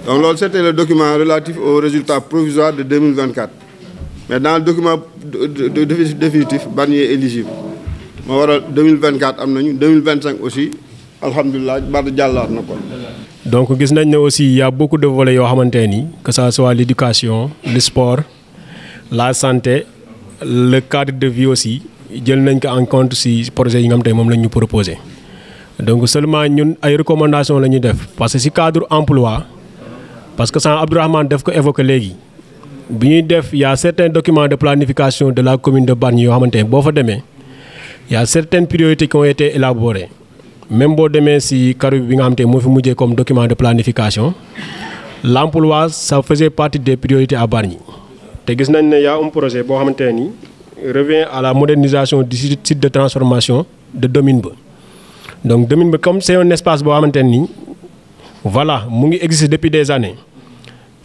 donc loolu c'était le document relatif aux résultats provisoires de 2024 mais dans le document définitif Bargny est éligible moo waral 2024 am nañu 2025 aussi alhamdulilah Bargny jàllaat na ko. donc gis nañ ne aussi y a beaucoup de volets yoo xamante ni que ça soit l'éducation le sport la santé le cadre de vie aussi jël nañ ko en compte si projet yi nga xam te moom lañ ñu proposé donc seulement ñun ay recommandations la ñuy def parce que si cadre emploi parce que sans Abdourahmane def ko évoqué léegi bi ñuy def y a certains documents de planification de la commune de Bargny yoo xamante ne boo fa demee y a certaines priorités qui ont été élaborées même boo demee si karu bi nga xamante ne moo fi mujjee comme document de planification l'emploi ça faisait partie des priorités à Bargny te gis nañ ne y a un projet boo xamante ne ni revient à la modernisation du site de transformation de Domine Ba donc Domine Ba comme c'est un espace boo xamante ne ni voilà mu ngi exister depuis des années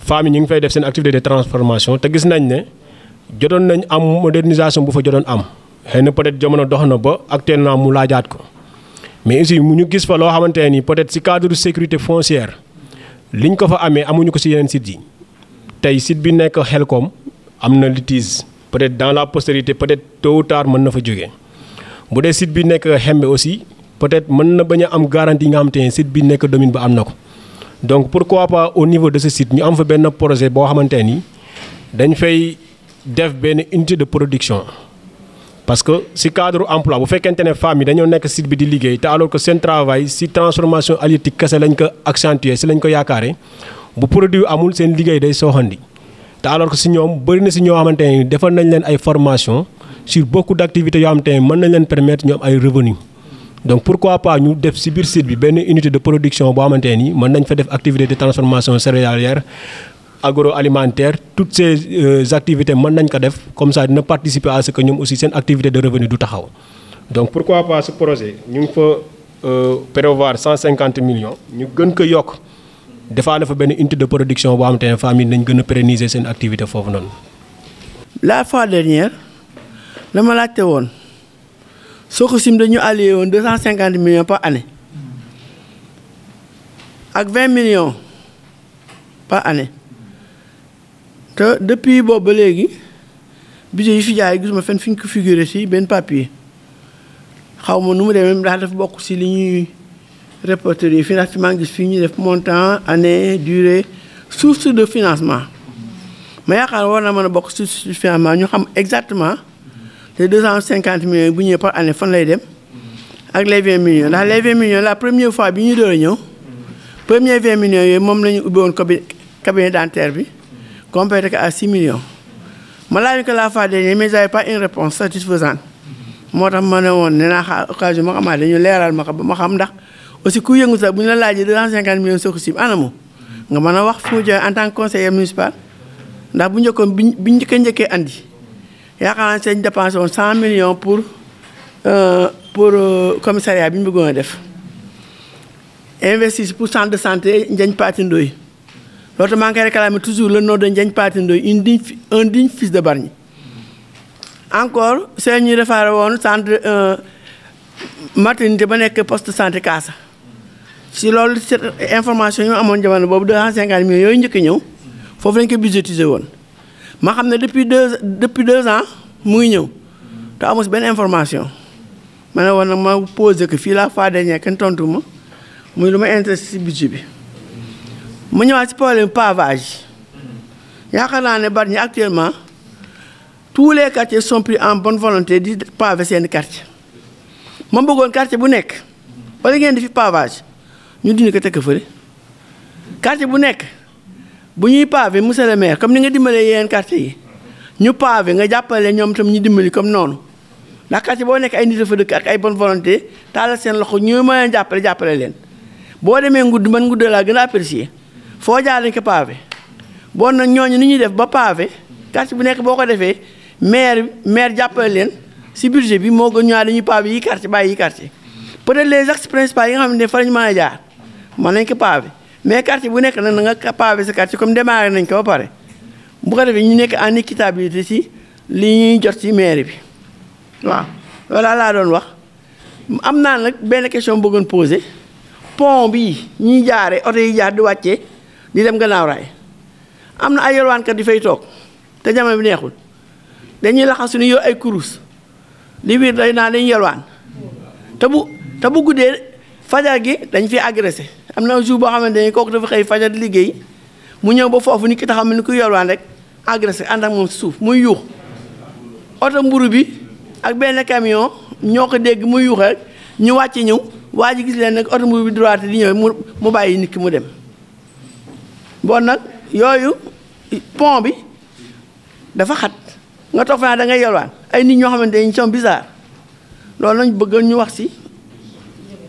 femmes yi ñu ngi fay def seen activité de transformation te gis nañ ne jotoon nañ am modernisation bu fa jotoon am xëy na peut-être jamono dox na ba actuellement mu laajaat ko mais aussi mu ñu gis fa loo xamante ne ni peut-être ci cadre de sécurité foncière liñ ko fa amee amuñu ko ci yeneen sites yi tey site bi nekk Xelkom am na litige peut-être dans la postérité peut-être tôt ou tard mën na fa jógee bu dee site bi nekk Xembe aussi peut-être mën na bañ a am garantie nga xamante ne site bi nekk Domine Ba am na ko. donc pourquoi pas au niveau de ce site ñu am fa benn projet boo xamante ni dañ fay def benn unité de production parce que ci cadre emploi bu fekkente ne femmes yi dañoo nekk site bi di liggéey te alors que seen travail ci transformation halieutique kese lañ ko accentuer ci lañ ko yaakaare bu produit amul seen liggéey day sooxandi te alors que ci ñoom bëri na ci ñoo xamante ni defal nañ leen ay formation sur beaucoup d'activités yoo xamante ne mën nañ leen permettre ñu am ay revenus donc pourquoi pas ñu def ci biir site bi benn unité de production boo xamante ni mën nañ fa def activité de transformation céréalière agroalimentaire toutes ces activités mën nañ ko def comme ça dina participer à ce que ñoom aussi seen activité de revenu du taxaw donc pourquoi pas ce projet ñu ngi fa prévoir 150 millions ñu gën ko yokk defaale fa benn unité de production boo xamante ne famille nañ gën a pérenniser seen activité foofu noonu. La fois dernière dama laajte woon Sococim dañu alloué woon 250 millions par année ak 20 millions par année te depuis boobu ba léegi budget yi fi jaay gisuma fenn fi ñu ko figuré ci benn papier xaw ma nu mu demee ndax dafa bokk ci li ñuy répertorier fi ndax fi maa ngi gis fii ñuy def montant année durée source de financement ma yaakaar war na mën a bokk source de financement ñu xam exactement les 250 millions bu ñëwee par année fan lay dem ak les 20 millions ndax les 20 millions la première fois bi ñu door a ñëw premier 20 millions yooyu moom la ñu ubbi woon cabinet dentaire bi complété ko à 6 millions ma laaj ko la fois dernière mais j'avais pas une réponse satisfaisante moo tax ma ne woon nee naa xaar occasion ma xamaat dañu leeral ma ko ba ma xam ndax aussi ku yëngu sax bu ñu la laajee 250 millions Sococim anamu nga mën a wax fu mu joxe en tant que conseiller municipal ndax bu njëkkoon bi njëkkee andi yaakaar naa seen dépensé woon 100 millions pour commissariat bi ñu bëggoon a def investir pour centre de santé Ndiagne Pathé Ndoye loolu tamit maa ngi koy réclamer toujours le nom de Ndiagne Pathé Ndoye un digne fils de Bargny encore seen ñu defaare woon centre maternité ba nekk poste de santé Kaasa si loolu information yu amoon jamono boobu 250 millions yooyu njëkk ñëw foofu lañ ko budgétiser woon ma xam ne depuis deux ans mu ngi ñëw te amu si benn information ma ne woon nag ma posé que fii la fois dernière kenn tontu ma muy lu ma intéressé si budget bi mu ñëwaat si problème pavage yaakaar naa ne Bargny actuellement tous les quartiers sont pris en bonne volonté di pavé seen quartier ma bëggoon quartier bu nekk wala ngeen di fi pavage ñu dindi ko teg fële quartier bu nekk bu ñuy pavé monsieur le maire comme ni nga dimbalee yeneen quartier yi ñu pavé nga jàppale ñoom tam ñu dimbali comme noonu ndax quartier boo nekk ay nit dafa dëkk ak ay bonne volonté taalal seen loxo ñu mën leen jàppale leen boo demee ngudd man ngudd laa gën a apprécier foo jaar dañ ko pavé boo nag ñooñu ni ñuy def ba pavé quartier bu nekk boo ko defee maire jàppale leen si budget bi moo gën ñëwaat dañuy pavé yi quartier bàyyi yi quartier peut-être les axes principaux yi nga xam ne fa lañu mën a jaar mën nañ ko pavé mais quartier bu nekk nag na nga pavé sa quartier comme démarré nañ ko ba pare bu ko defee ñu nekk en équitabilité si li ñuy jot si mairie bi waaw loolu laa doon wax am naa nag benn question bëggoon posé pont bi ñuy jaaree oto yi jaar di wàccee di dem gannaaw raay am na ay yalwaankat di fay toog te jamono bi neexul dañuy laxas suñu yor ay kurus li biir day naa dañuy yalwaan te bu guddee fajar gi dañ fi agressé am na jour boo xamante ne kooku dafa xëy fajar di liggéey mu ñëw ba foofu nit ki taxaw ni ku yalwaan rek agressé ànd ak moom si suuf muy yuux oto mburu bi ak benn camion ñoo ko dégg muy yuux rek ñu wàcce ñëw waa ji gis leen nag oto mburu bi droite di ñëw mu bàyyi nit ki mu dem bon nag yooyu pont bi dafa xat nga toog fa da ngay yalwaan ay nit ñoo xamante ne sont bizarres loolu lañ bëgg ñu wax ci.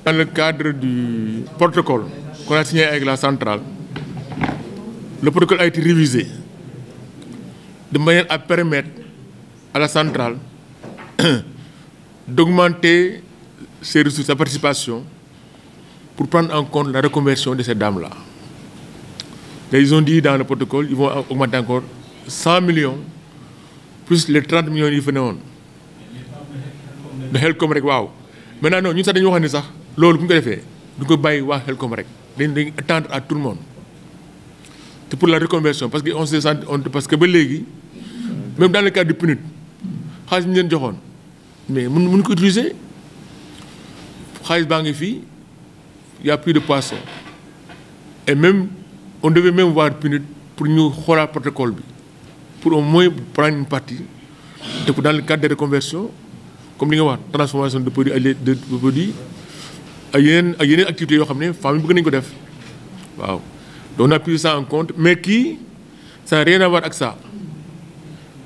Dans le cadre du protocole qu'on a signé avec la centrale, le protocole a été révisé de manière à permettre à la centrale d'augmenter ses ressources, sa participation, pour prendre en compte la reconversion de ces dames-là. Ils ont dit dans le protocole qu'ils vont augmenter encore 100 millions, plus les 30 millions qui venaient de Helcom rek waaw. Maintenant non, nous dañu wax ni sax loolu bu ñu ko defee du ko bàyyi waa Helcom rek dañ attendre à tout le monde. C'est pour la reconversion parce que on se sent parce que ba léegi même dans le cadre du PNUD xaalis ñu leen joxoon mais mënuñ ko utiliser xaalis baa ngi fii il y a plus de poissons et même on devait même voir PNUD pour ñu xoolaat protocole bi pour au moins prendre une partie te dans le cadre de reconversion comme li nga wax transformation de produits de produits ak yeneen activités yoo xam ne femmes yi bëgg nañu ko def waaw donc on a pris ça en compte mais kii ça n'a rien à voir ak ça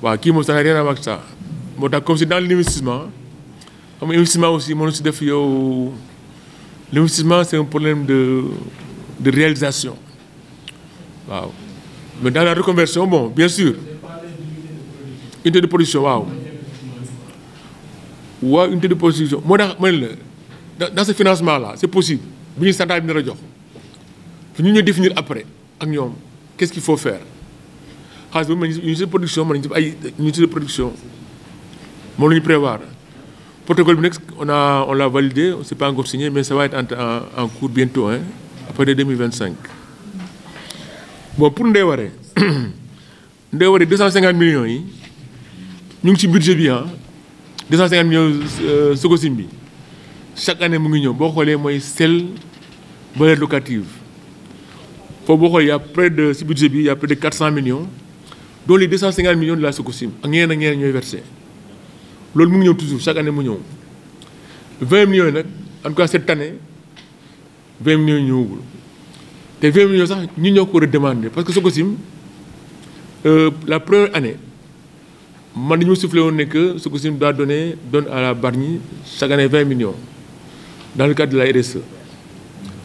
waaw kii moom ça n'a rien à voir ak ça moo tax comme c'est dans l'investissement xam nga investissement aussi mënu si def yow l'investissement c'est un problème de réalisation waaw mais dans la reconversion bon bien sûr unité de production waaw unité de production moo tax ma ne la dans ce financement là c'est possible bu ñuy santaay bi nar a jox fi ñu définir après ak ñoom qu'est-ce qu'il faut faire xaalis boobu unité de production mën nañu def ay unité de production moom la ñu prévoir protocole bi nag on l'a validé c'est pas encore signé mais ça va être en cours bientôt hein après de 2025 bon pour Ndeye Waré 250 millions yi ñu ngi ci budget bi 250 millions Sococim bi chaque année mu ngi ñëw boo xoolee mooy seule valeur locative foofu boo xoolee y a près de ci budget bi y a près de 400 millions dont les 250 millions de la Sococim ak ñeneen ñooy versé loolu mu ngi ñëw toujours chaque année mu ñëw 20 millions yi nag en tout cas cette année 20 millions yi ñëwagul te 20 millions sax ñu ñoo ko war a demander parce que Sococim la première année man dañu soufflé woon ne que Sococim donne à la Bargny chaque année 20 millions dans le cadre de la RSE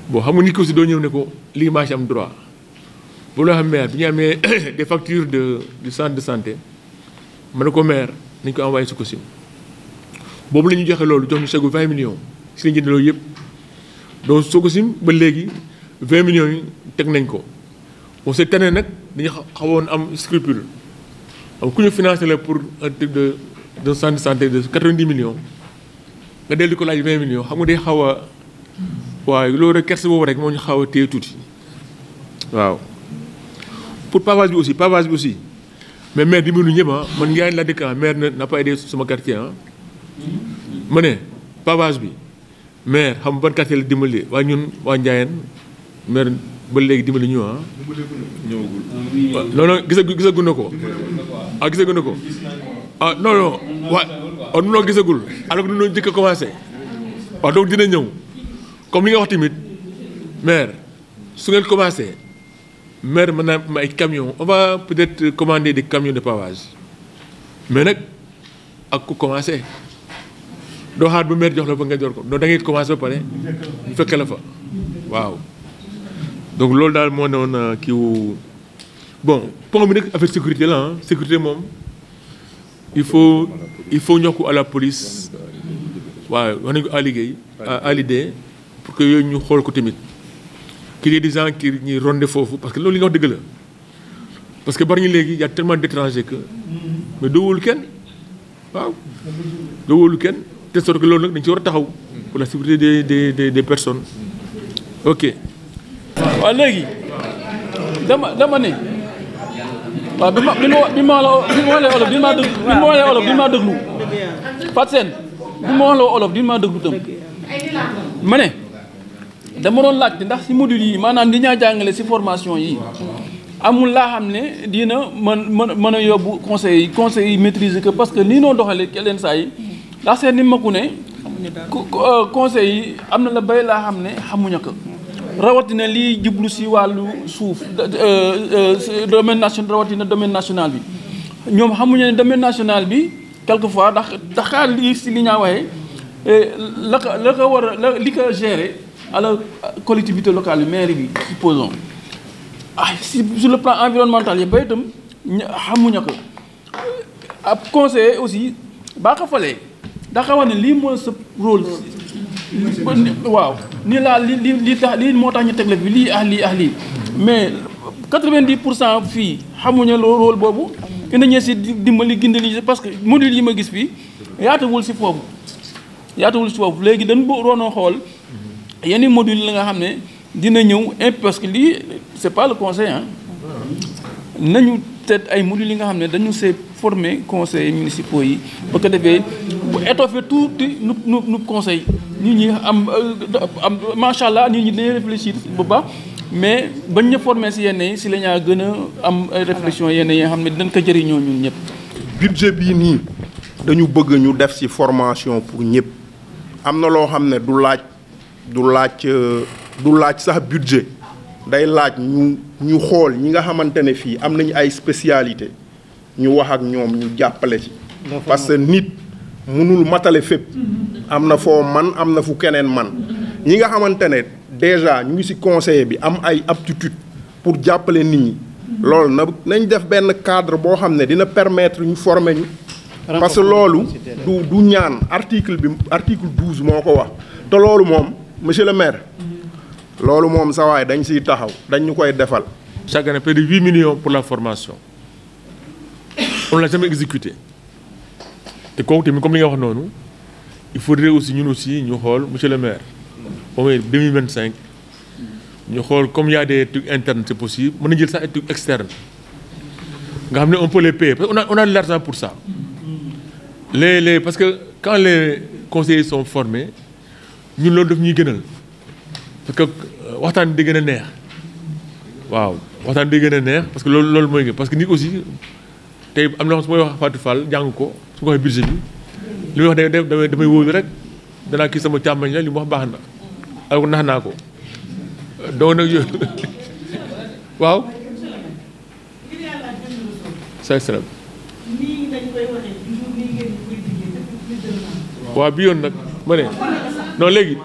bon xam nga nit ko aussi doo ñëw ne ko lii maa ci am droit bu loo xam maire bi ñu amee des factures du centre de santé ma ne ko maire nañ ko envoyé Sococim boobu la ñu joxe loolu jox ñu chèque 20 millions si lañ jënd loolu yëpp donc Sococim ba léegi 20 millions yi teg nañ ko bon cette année nag dañu xawoon am scrupule am ku ñu financé la pour un truc de centre de santé de 90 millions nga dellu di ko laaj 20 millions xam nga day xaw a waaye loolu rek kerse boobu rek moo ñu xaw a téye tuuti waaw pour pavage bi aussi mais maire dimbalu ñëpp man Ndiaye la dëkk maire n'a pas aidé sama quartier ma ne pavage bi maire xam ban quartier la dimbali waaye ñun waa Ndiayeen maire ba léegi dimbali ñu ñëwagul. non gisagu na ko gisagu na ko non waaw nunoo gisagul alors que nunoo njëkk a commencé waaw donc dina ñëw comme li nga wax tamit maire su ngeen commencé maire mën naa ma ay camions on va peut-être commander des camions de pavage mais nag ak ku commencé doo xaar ba maire jox la fa nga jor ko donc da ngay commencé ba pare ñu fekke la fa waaw donc loolu daal moo ne woon kiiwu bon pont bi nag affaire sécurité la sécurité moom il faut ñokk à la police waaw wax nañu ko à l'idée pour que yooyu ñu xool ko tamit qu'il y ait des gens qui ñuy rondé foofu parce que loolu li nga wax dëgg la parce que bari ñu léegi y a tellement d'étrangers que mais doo wóolu kenn waaw doo wóolu kenn te sorte que loolu nag dañ ci war a taxaw pour la sécurité des personnes ok. waaw léegi dama ne waaw bi ma waxee olof di ma déglu Fatou Sène bi ma waxee olof di ma déglu tam ma ne dama doon laajte ndax si module yi maanaam li ñaa jàngale si formation yi amul laa xam ne dina mën a yóbbu conseil yi maîtriser que parce que nii noo doxalee keleen saa yi ndax seen ni maku ne conseil yi am na la bay laa xam ne xamuñu ko rawatina lii jublu si wàllu suuf domaine national rawatina domaine national bi ñoom xamuñu ne domaine national bi quelquefois ndax li si li ñaa waxee la ko war a li ko gérer à la collectivité locale bi mairie bi supposons si sur le plan environnemental yi ba itam xamuñu ko ab conseiller aussi baa ko falee daa ko wax ne lii mooy sa rôle waaw nii laa li tax lii moo tax ñu teg la fi lii mais 90% fii xamuñu rôle boobu ina ñee si dimbali gindali parce que module yi ma gis fii yaatawul si foofu léegi dañ roonoo xool yenn module la nga xam ne dina ñëw parce que lii c'est pas le conseil nañu seet ay modules yi nga xam ne dañu see former conseils municipaux yi ba ko defee bu étoffer tuuti nu conseil nit ñi am macha allah nit ñi dañuy réfléchir bu baax mais bañ ñu former si yenn yi si la ñaa gën a am ay réflexion yenn yi nga xam ne dinañ ko jëriñoo ñun ñëpp. budget bii nii dañu bëgg ñu def ci formation pour ñëpp am na loo xam ne du laaj sax budget day laaj ñu xool ñi nga xamante ne fii am nañu ay spécialité ñu wax ak ñoom ñu jàppale ci parce que nit mënul matale fépp am na foo man am na fu keneen man ñi nga xamante ne déjà ñu ngi ci conseiller bi am ay aptitude pour jàppale nit ñi loolu nañ def benn cadre boo xam ne dina permettre ñu former ñu parce que loolu du ñaan article 12 moo ko wax te loolu moom monsieur le maire loolu moom sa waay dañ siy taxaw dañ ñu koy defal. Chaque année près de 8 millions pour la formation on l'a jamais exécuté te kooku tamit comme li nga wax noonu il faudrait aussi ñun aussi ñu xool monsieur le maire au moins 2025 ñu xool comme il y a des trucs internes c'est possible mën na jël sax ay trucs externes nga xam ne on peut les payer parce que on a de l'argent pour ça parce que quand les conseillers sont formés ñun loolu daf ñuy gënal parce que waxtaan di gën a neex waaw waxtaan di gën a neex parce que loolu mooy nga parce que nit aussi tey am na xam su may wax Fatou Fall jàng ko su ko waxee budget bi li muy wax damay wóolu rek danaa kii sama càmmañ la li mu wax baax na alors nax naa ko donc nag yooyu waaw c'est ça waaw bi yoon nag ma ne non léegi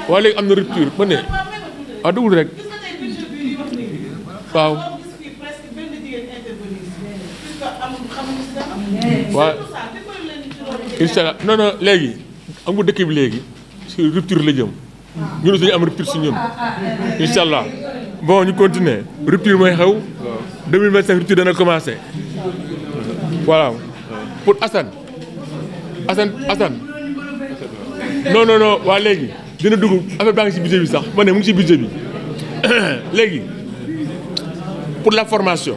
waaw léegi am na rupture ma ne waaw dugul rek waaw waaw incha allah non léegi am nga dëkk bi léegi si rupture la jëm ñun aussi ñu am rupture si ñun incha allah bon ñu continuer rupture mooy xew 2025 rupture dana commencer voilà pour Assane non waa léegi dina dugg affaire baa ngi si budget bi sax ma ne mu ngi si budget bi léegi pour la formation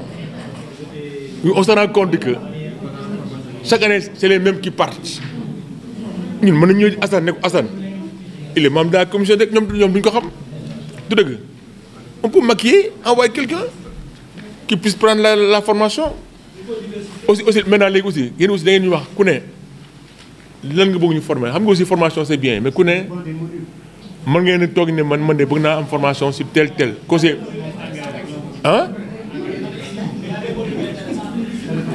on se rend compte que chaque année c'est les mêmes qui partent ñun mën nañu ñëw Assane ne ko Assane il est membre de la commission de ñoom duñ ko xam du dëgg on peut maquiller envoyer quelqu'un qui puisse prendre la formation aussi maintenant léegi aussi yéen aussi da ngeen ñu wax ku ne lan nga bëgg ñu former xam nga aussi formation c'est bien mais ku ne mën ngeen toog ne man de bëgg naa am formation sur tel conseil ah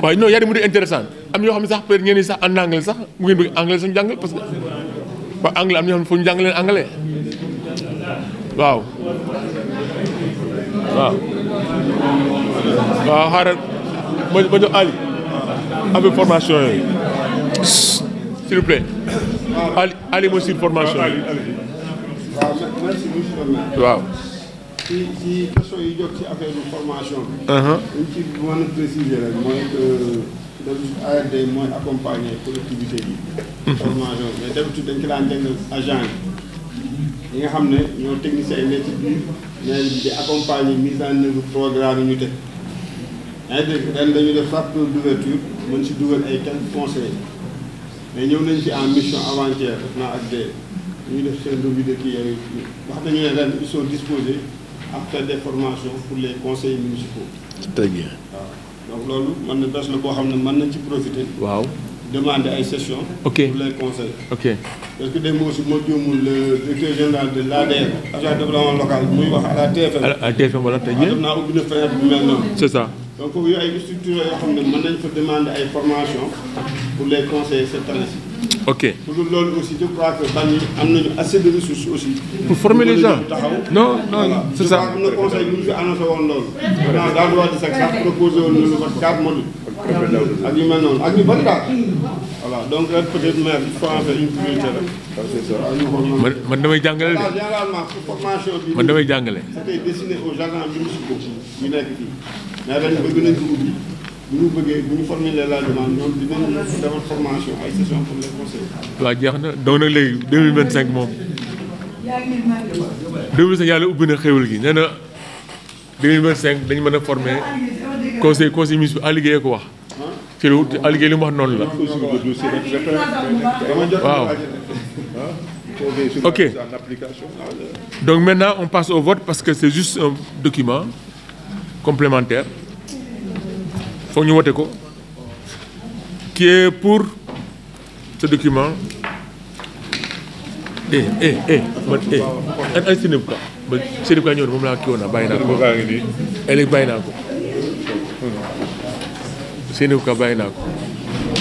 waaye non y a des modules intéressants am yoo xam ne sax peut-être ñenn ñi sax en anglais sax mu ngeen bëgg anglais sax jàngal parce que ba anglais am na ñoo xam ne foofu ñu jàng leen anglais waaw xaaral ma jox Ali avec formation yooyu s'il vous plaît Ali mooy sur formation yi waaw ci question yi jot ci affaire de formation bi. ñu ci mën a préciser rek mooy que ARD mooy accompagner collectivité yi. formation mais d'habitude dañ ci daan jàng agent yi nga xam ne ñoo techniciens yi nekk ci biir mais di accompagner mise en œuvre programme yi ñu teg. yaa ngi dégg ren dañu def facteur d'ouverture mën si dugal ay quelques conseils mais ñëw nañ ci en mission avant-hier def naa ak des ñu def seen revue de kii yooyu wax nañu ne ren ils sont disposés à faire des formations pour les conseils municipaux. très bien. waaw donc loolu mën na bés la boo xam ne mën nañ ci profiter. waaw demander ay sessions. ok pour les conseils. ok parce que démb aussi moo juumul le directeur général de l'ADR agence de développement local muy wax à la TFM. à la TFM wala tey def naa ubbi na fenêtre bu mel noonu. c'est ça. donc foofu yooyu ay structures yoo xam ne mën nañ fa demander ay formation pour les conseillers cette année-ci. Ok. Pour loolu aussi je crois que Bargny am nañu assez de ressources aussi. Pour former les gens. Non, non, voilà. c'est ça. am na conseil bu ñu fi annoncé woon loolu. dans le droit de sax proposé woon nañu ko 4 modules. ak yu mel noonu ak ñu bëri daal. voilà donc ren peut-être maire il faut en faire une priorité rek. man damay jàngale de. généralement formation bi. man damay jàngale. c'était destiné aux agents municipaux yu nekk fii mais ren bëgg nañ dugub bi bu ñu bëggee bu ñu formuler la demande ñoom dinañ defal formation ay session pour les conseillers. waaw jeex na donc nag léegi 2025 moom 2025 yàlla ubbi na xéwal gi nee na 2025 dañu mën a former conseil municipal à liggéey ko wax. ci lu à liggéey li mu wax noonu la. waaw. Ok. Donc maintenant on passe au vote parce que c'est juste un document complémentaire. Faut ñu voter ko. Qui est pour ce document? Man ay Sénégal quoi. Ba Sénégal ñëw moom laa kii woon naa bàyyi naa ko. Léegi bàyyi naa ko. Sénégal bàyyi naa ko.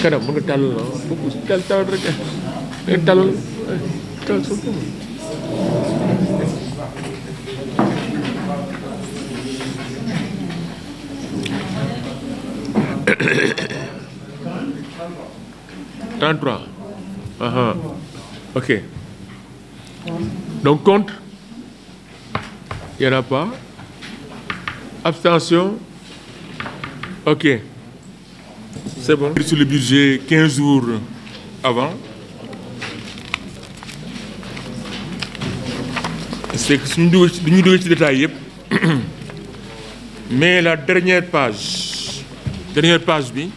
Kanam mën nga tàllal la beaucoup tàllal rek tàllal tàllal sa bopp. Ok. Donc contre, il n'y en a pas. Abstention. Ok. C'est bon. Sur le budget 15 jours avant. C'est que nous devons détailler. Mais la dernière page, oui.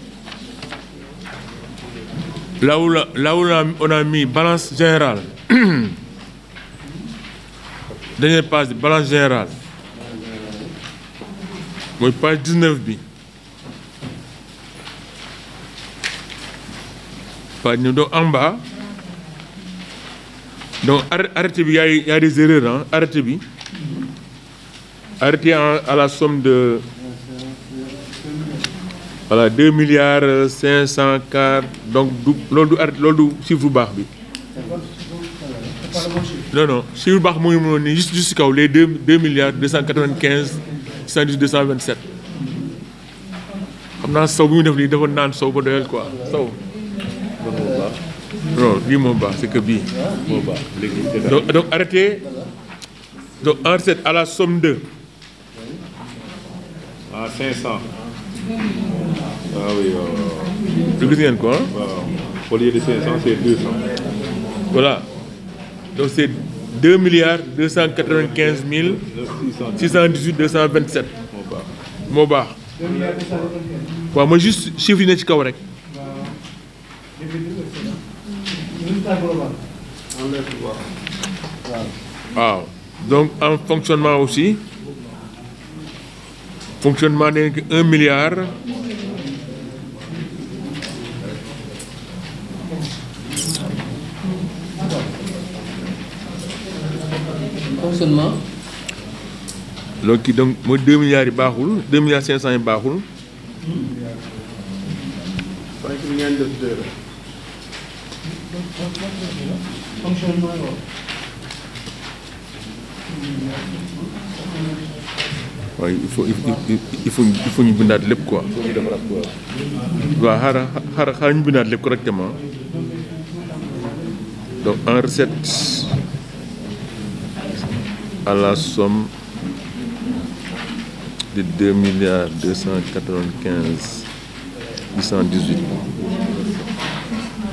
Là où on a mis balance générale. Dernière page, balance générale. Moi, page 19 bi. Donc en bas. Donc arrêtez, il y a des erreurs, hein? Arrêtez bi. Arrêtez à la somme de. Voilà, 2 milliards 504. Donc, l'autre chiffre bas. Non, chiffre bas, juste jusqu'à les 2 milliards 295 618 227. Comme dans ce moment, il faut que ça soit quoi. Non, lui, mon bas, c'est que bi. Donc, arrêtez. Donc, en recette à la somme de. À 500. Ah oui, Le gagnant quoi? Au lieu de 500, c'est 200. Voilà. Donc c'est 2 milliards 295 618 227. Mon bar. Ouais, moi juste chiffre net correct. Wow. Donc en fonctionnement aussi. Fonctionnement de 1 milliard. Fonctionnement. Donc 2 milliards yi baaxul 2 milliards 500 yi baaxul. Ouais, il faut ñu bindaat lépp quoi. waaw xaaral ñu bindaat lépp correctement. Donc en recette à la somme de 2 milliards 295 818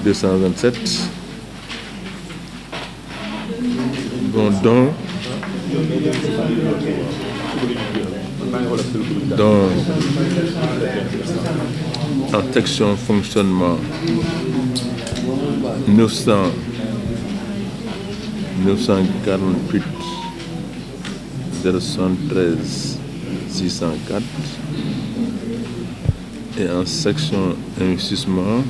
227. Bon, dans en section fonctionnement 948 073 604 et en section investissement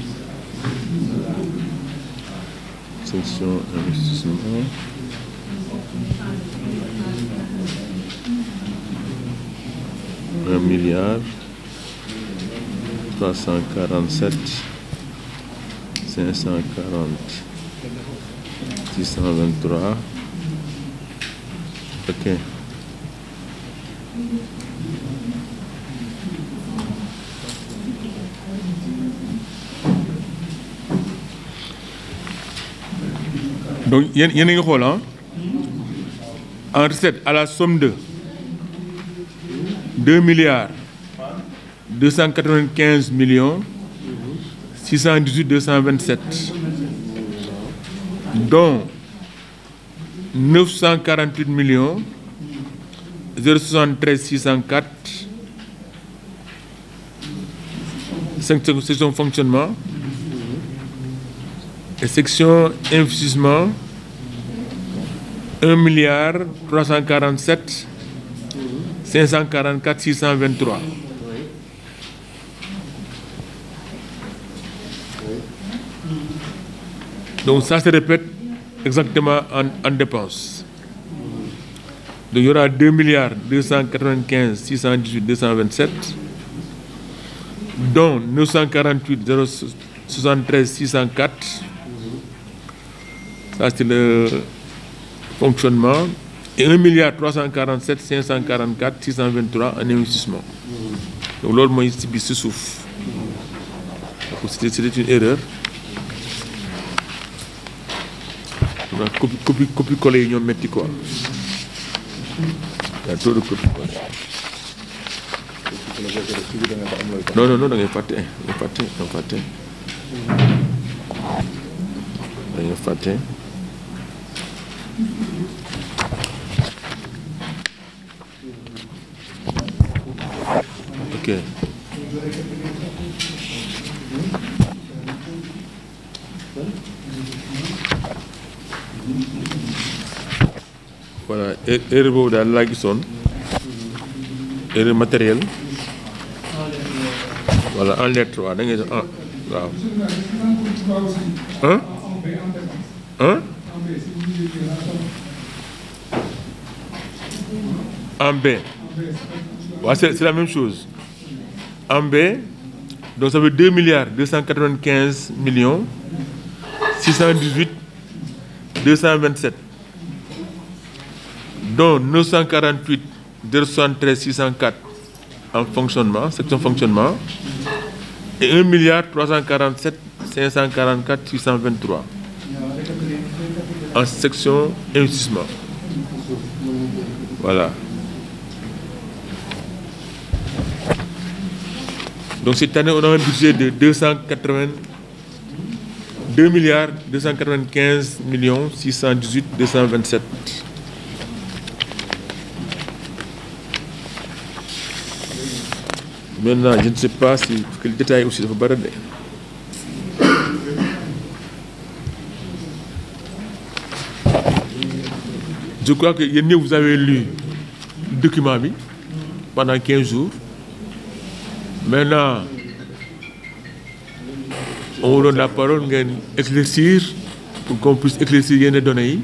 1 milliard 347 540 623. Ok. Donc, il y a un rôle en recette à la somme de 2 milliards 295 millions 618 227, dont 948 millions 073 604, section fonctionnement et section investissement 1 milliard 347 544 623. Donc ça se répète exactement en dépenses. Donc il y aura 2 milliards 295 618 227, dont 948 073 604. Ça c'est le fonctionnement. Et 1 milliard 347 544 623 en investissement. Donc l'autre moi ici se souffle. C'était une erreur. Copie coller ñom metti quoi. Il y a trop de copie coller. Non, da ngay faté. Ok. Voilà, erreur boobu daal laa gisoon, erreur matérielle. Voilà, en lettre waaw da ngay def waaw. En B. Ouais, c'est la même chose. En B, donc ça veut 2 milliards 295 millions 618 227, dont 948 273 604 en fonctionnement, section fonctionnement, et 1 milliard 347 544 623 en section investissement. Voilà. Donc cette année, on a un budget de 2 milliards 295 millions 618 227. Maintenant, je ne sais pas si le détail aussi de Baradé. Je crois que vous avez lu le document pendant 15 jours. Maintenant, on vous donne la parole, éclaircir, pour qu'on puisse éclaircir les données.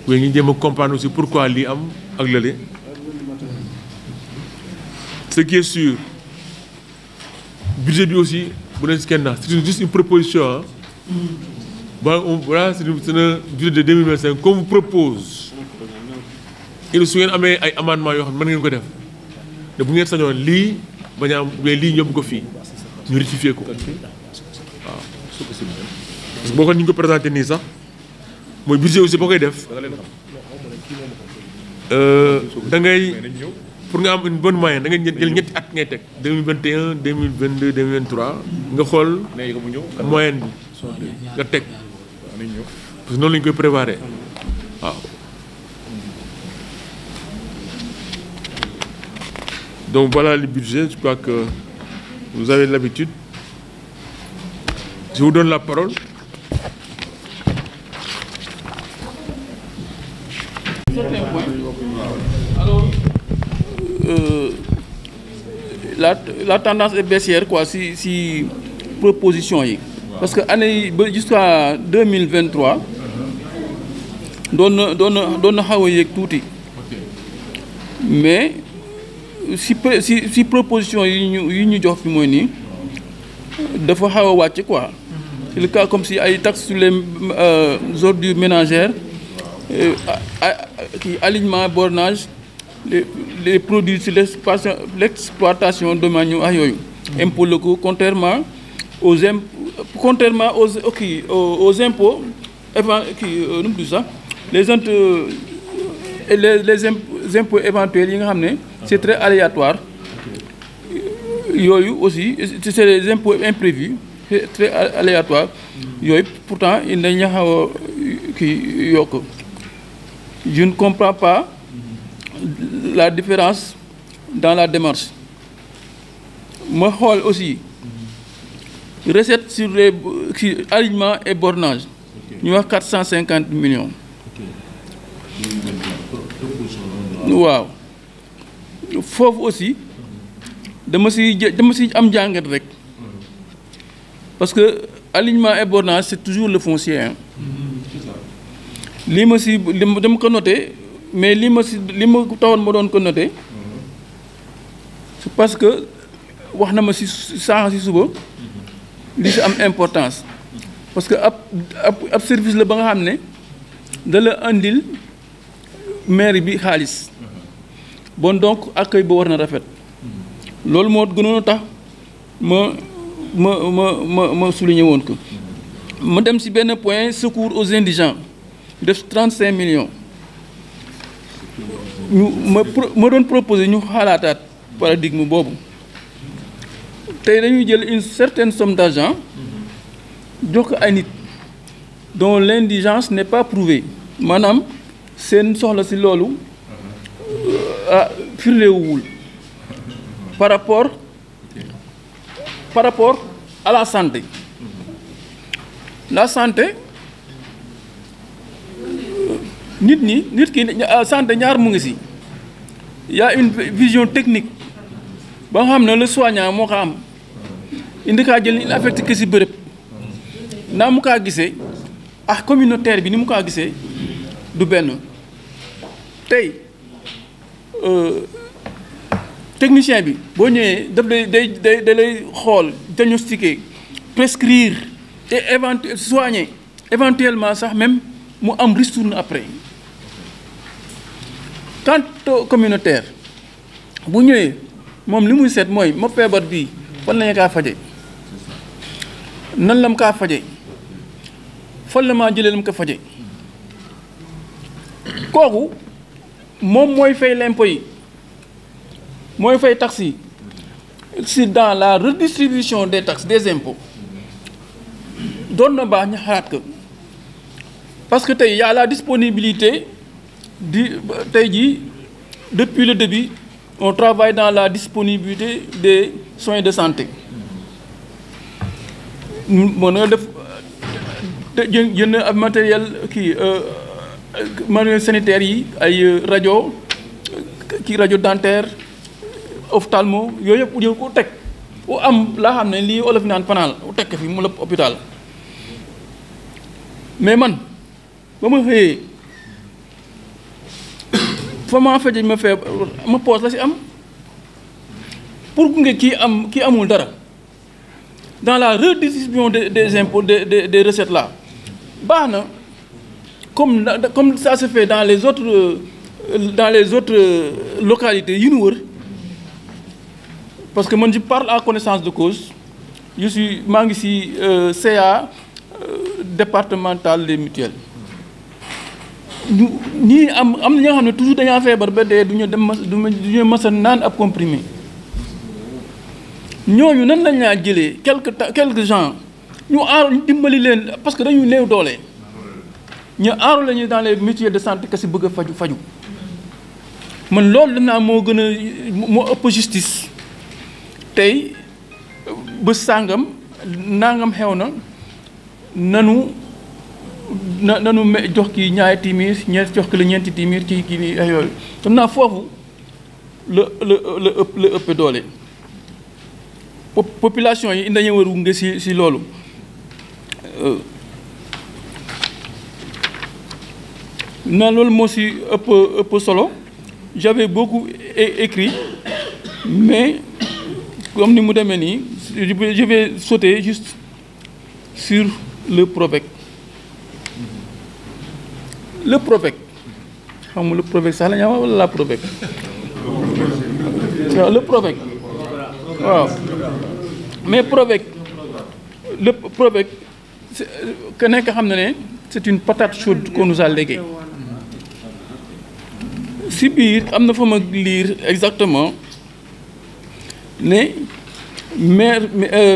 Vous allez comprendre aussi pourquoi l'IAM a glallé. Ce qui est sûr, budget aussi, c'est juste une proposition. Hein. Bon, voilà, c'est un budget de 2025 qu'on vous propose. Et le souverain a mis un amendement, de vous dire que li ñom ko fi ñu rectifier ko parce que boko ñu ko présenter ni sax moy budget aussi bokay def da ngay pour nga am une bonne moyenne da ngay jël ñetti at ngay tek 2021 2022 2023 nga xol moyenne bi nga tek parce que non lañ koy préparer waaw. Donc voilà le budget, je crois que vous avez l'habitude. Je vous donne la parole. Alors, la tendance est baissière, quoi, si proposition yi. Parce que année jusqu'à 2023, donne xaw a yéeg tuuti. Mais si proposition yi ñu jox fi mooy nii dafa xaw a wàcc quoi. C'est le cas comme si ay taxes sur les ordures ménagères, alignement, bornage, les produits sur l'exploitation de manière impôts locaux, contrairement aux impôts, les impôts éventuels, c'est très aléatoire. Aussi, c'est les impôts imprévus. Très aléatoire. Pourtant, il n'y a je ne comprends pas la différence dans la démarche. Moi, aussi, recette sur les alignements et bornage, nous avons 450 millions. Wow. Faut aussi, de me dire, parce que alignement et bornage, c'est toujours le foncier. Hein. Je me noté, mais je me noté, c'est parce que ça a importance. Parce que le service le banque de l'andil maire bi khalis. Bon donc accueil bo warna rafet. Lol mo gënoon tax ma souligner woon ko ma dem ci benn point secours aux indigents def 35 millions ñu ma doon proposer ñu xalaataat paradigme boobu tey dañuy jël une certaine somme d'argent jox ko ay nit dont l'indigence n'est pas prouvée maanaam seen soxla ci loolu firléewul par rapport à la santé. La santé, santé, il y a une vision technique. Le soignant, il affecte que si bërëb. Na mu ka gisee ak communautaire bi ni mu ka gisee du benn tey technicien bi boo ñëwee daf lay xool diagnostiquer prescrire et soigner éventuellement sax même mu am ristourne après quant au communautaire bu ñëwee moom li muy seet mooy ma feebar bii fan la ñu kaa faje nan la mu kaa faje fan la maa jëlee la mu ko faje kooku moom mooy fay l'impôt yi mooy fay taxes yi si dans la redistribution des taxes des impôts doon na baax ñu xalaat ko parce que tey y a la disponibilité tey jii depuis le début on travaille dans la disponibilité des soins de santé mën nga def jënd ab matériel matériel sanitaire yi ay rajo rajo dentaire ophtalmo yooyu yëpp jël ko teg u am laa xam ne lii olof naan panaal u teg fi mu la hôpital mais man ba ma xëyee fa maa faje ma poos la si am pour gunge kii amul dara dans la redistribution des impôts des recettes là baax na comme ça se fait dans les autres localités yu ñu wër parce que moi je parle à connaissance de cause je suis maa ngi ci CA départemental des mutuelles ñii am na ñoo xam ne toujours dañaa feebar ba dee du ñu mës a naan ab comprimé ñooñu nan lañ laa jëlee quelques gens ñu dimbali leen parce que dañuy néew doole ñu aaru lañu dans les mutuelles de santé que si bëgg a faju man loolu danaa moo gën a moo ëpp justice tey bés sàngam nangam xew na nanu jox kii ñaari téeméer jox ki la ñeenti téeméer kii nii ay yooyu xam naa foofu la ëpp doole population yi dañu war a gunge si loolu na loolu moo si ëpp solo j'avais beaucoup écrit mais comme ni mu demee nii je vais sauter juste sur le PROVEC. Le PROVEC xam nga le PROVEC sax la ñu wax wala la PROVEC waaw le PROVEC waaw mais PROVEC le PROVEC que nekk xam na ne c'est une patate chaude qu'on nous a léguée si biir am na fa ma lire exactement ne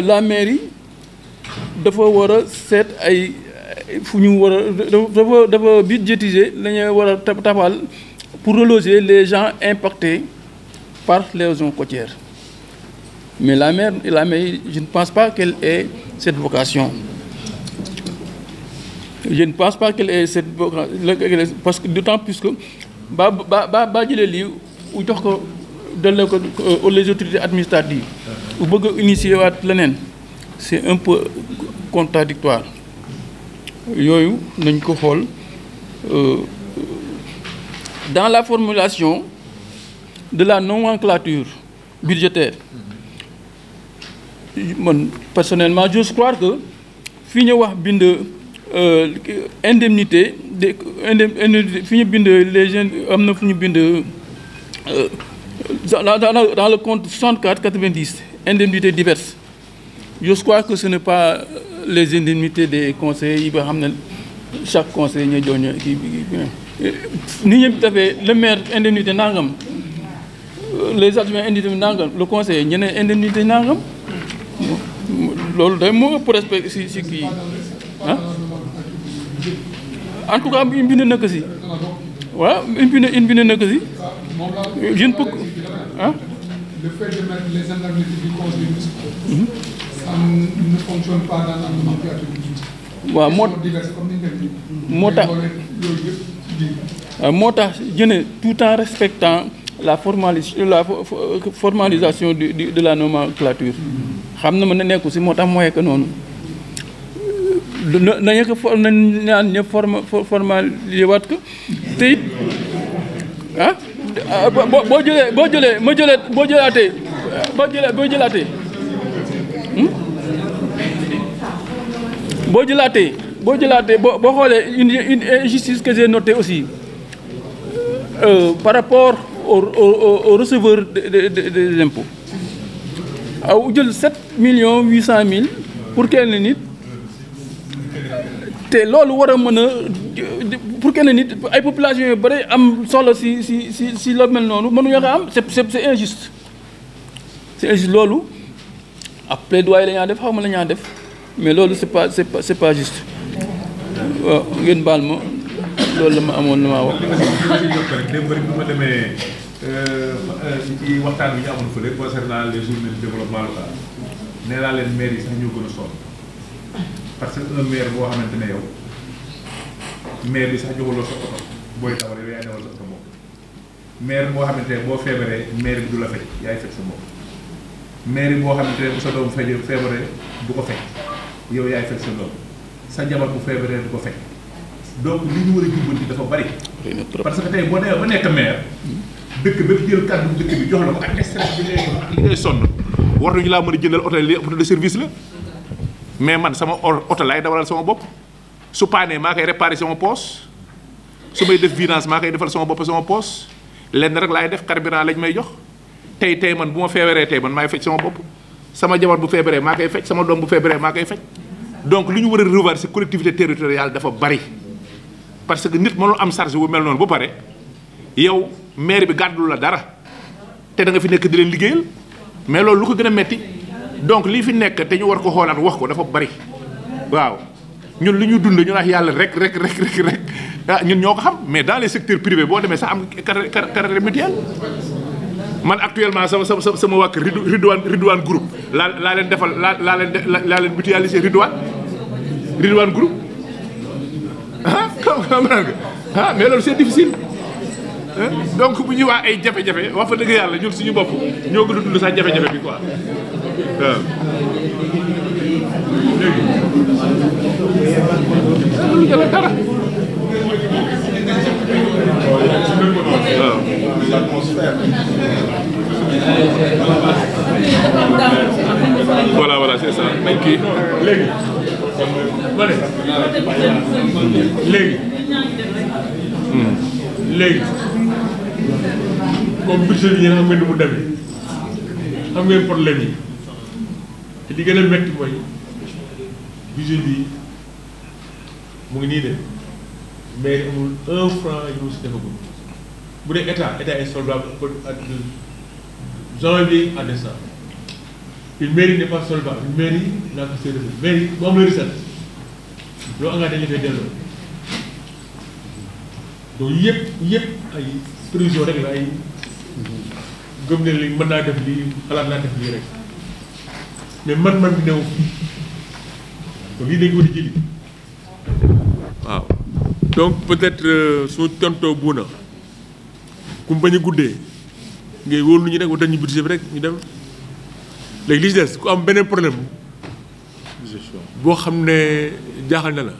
la mairie dafa war a seet ay fu ñu war a dafa budgétiser la ñu war a tabal pour reloger les gens impactés par l'érosion côtière mais la mairie je ne pense pas qu'elle ait cette vocation. Je ne pense pas qu'elle ait cette vocation parce que d'autant plus que ba jëlee lii u jox ko delloo ko les autorités administratives bu bëgg a initier waat leneen c'est un peu contradictoire yooyu nañ ko xool dans la formulation de la nomenclature budgétaire man personnellement j'ose croire que fi ñu wax bind indemnité de fi ñu bind les jeunes am na fu ñu bind dans le compte 64-90 indemnités diverses je crois que ce n'est pas les indemnités des conseillers yi ba xam ne chaque conseiller ñu jox ñu kii ni ñu defee le maire indemnité nangam les adjoints indemnité nangam le conseiller ñeneen indemnité nangam loolu day moo ëpp respect si kii ah en tout cas bind na ko si waaw bind na ko si je ne peux ah. Le fait de mettre les indemnités du conseil municipal, ça ne fonctionne pas dans la nomenclature budgétaire. waaw moo tax je ne tout en respectant la formalisation de la nomenclature xam na ma ne nekku si moo tax mooy que noonu nañu ko nañ ñaan ñëpp formaliser waat ko te it ah boo jëlaatee boo xoolee une injustice que j'ai notée aussi par rapport au receveur des impôts aw jël 7,8 millions pour kenn nit te loolu war a mën a pour kenn nit ay population yu bari am solo si la mel noonu mënuñu ko am c'est injuste c'est injuste loolu ab plaidoyer la ñaa def xaw ma la ñaa def mais loolu c'est pas juste waaw ngeen baal ma loolu la ma amoon la maa wax. démb rek bu ma demee ci waxtaan bi ñu amoon fële concernant les journées de développement local nee naa leen maire yi sax ñoo gën a sonn parce que un maire boo xamante ne yow maire bi sax joxuloo sa oto booy dawal yow yaay dawal sa oto bopp maire boo xamante ne boo feebaree maire bi du la faj yaay faj sa bopp maire boo xamante ne bu sa doom feebaree du ko faj yow yaay faj sa doom sa jabar bu feebaree du ko faj donc li ñu war a jubbanti dafa bari parce que tey boo demee ba nekk maire dëkk ba jël kàddu dëkk bi jox la ko ak stress bi ngay ak li ngay sonn war nañu laa mën a jëndal oto li oto de service la mais man sama oto laay dawalal sama bopp su paanee maa koy réparé sama poos su may def vidange maa koy defal sama bopp sama poos lenn rek laay def carburant lañ may jox tey man bu ma feebaree tey man maay faj sama bopp sama jabar bu feebaree maa koy faj sama doom bu feebaree maa koy faj donc li ñu war a revoir ci collectivité territoriale dafa bari parce que nit mënul am charge bu mel noonu ba pare yow maire bi gàddul la dara te da nga fi nekk di leen liggéeyal mais loolu lu ko gën a metti donc lii fi nekk te ñu war ko xoolaat wax ko dafa bari waaw ñun li ñu dund ñu naan yàlla rek ah ñun ñoo ko xam mais dans les secteurs privés boo demee sax am carrière mutuelle man actuellement sama wàkk Ridwan groupe laa leen defal laa leen mutualiser Ridwan groupe ah comprendre nga ah mais loolu c'est difficile donc bu ñuy wax ay jafe-jafe wax fa dëgg yàlla ñun suñu bopp ñoo gën a dund sax jafe-jafe bi quoi waaw. léegi dara. waaw. léegi ma ne léegi comme budget bi yéen xam ngeen ni mu demee xam ngeen problème yi te li gën a métti mooy budget bi mu ngi nii de mais amul 1 franc yu mu si defagul bu dee état est solvable à janvier à décembre. Une mairie n'est pas solvable. Une mairie n'a que ses revenus. Mairie bu am la recette loo engagé dañu koy delloo donc yëpp ay prévision rek la ay gëm ne li mën naa def lii xalaat naa def lii rek mais man bi new donc lii dañ ko di jëli waaw donc peut-être su tontoo buuna ku mu bañ a guddee ngay wóolu lu ñu rek wala ñu budget bi rek ñu dem léegi li ci des ku am beneen problème boo xam ne jaaxal na la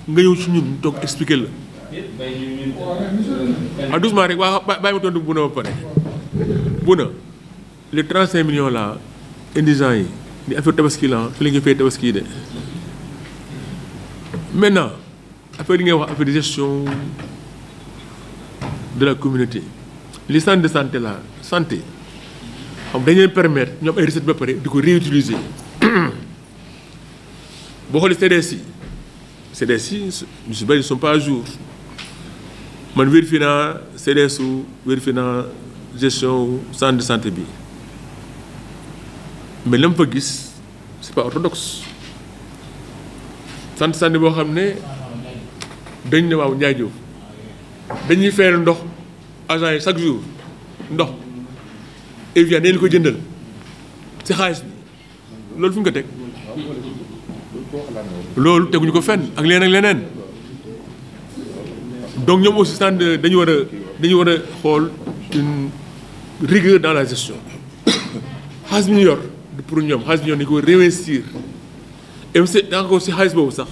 nga ñëw ci ñun toog expliquer la doucement rek waa bàyyi ma tontu bu na ba pare bu na les 35 millions là indigents yi ni affaire tabaski la fi la nga fay tabaski yi de maintenant affaire yi ngay wax affaire de gestion de la communauté les centres de santé là santé xam dañu leen permettre ñoom ay recettes ba pare di ko réutiliser boo xoolee CDS yi ñu si bëri ne sont pas à jour man vérifié naa CDS vérifié naa gestion centre de santé bi mais la ma fa gis c'est pas orthodoxe centre de santé boo xam ne dañ ne waaw Ndiaye Diouf dañuy fayal ndox agent yi chaque jour ndox Evian dañ ko jëndal ci xaalis bi loolu fu ñu ko teg loolu teguñu ko fenn ak leneen donc ñoom aussi centre dañu war a xool une rigueur dans la gestion xaalis bi ñu yor pour ñoom xaalis bi ñu yor dañu ko réinvestir et c'est encore si xaalis boobu sax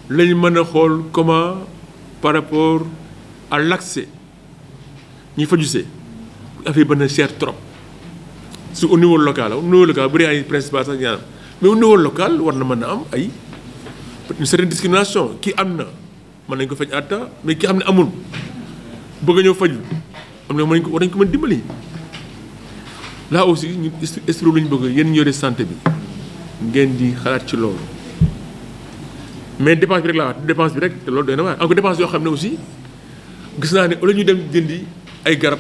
lañ mën a xool comment par rapport à l'accès ñi fajusee affaire yi mën a cher trop su au niveau local bu dee ay principal sax ñaanam mais au niveau local war na mën a am ay une certaine discrimination kii am na mën nañ ko faj à temps mais ki xam ne amul bëgg a ñëw faju am na war nañ ko mën dimbali là aussi ñu esprit lu ñu bëgg yéen ñu yore santé bi ngeen di xalaat ci loolu mais dépense bi rek laa wax dépense bi rek te loolu doy na waar encore dépense yoo xam ne aussi gis naa ne au lieu ñu dem jëndi ay garab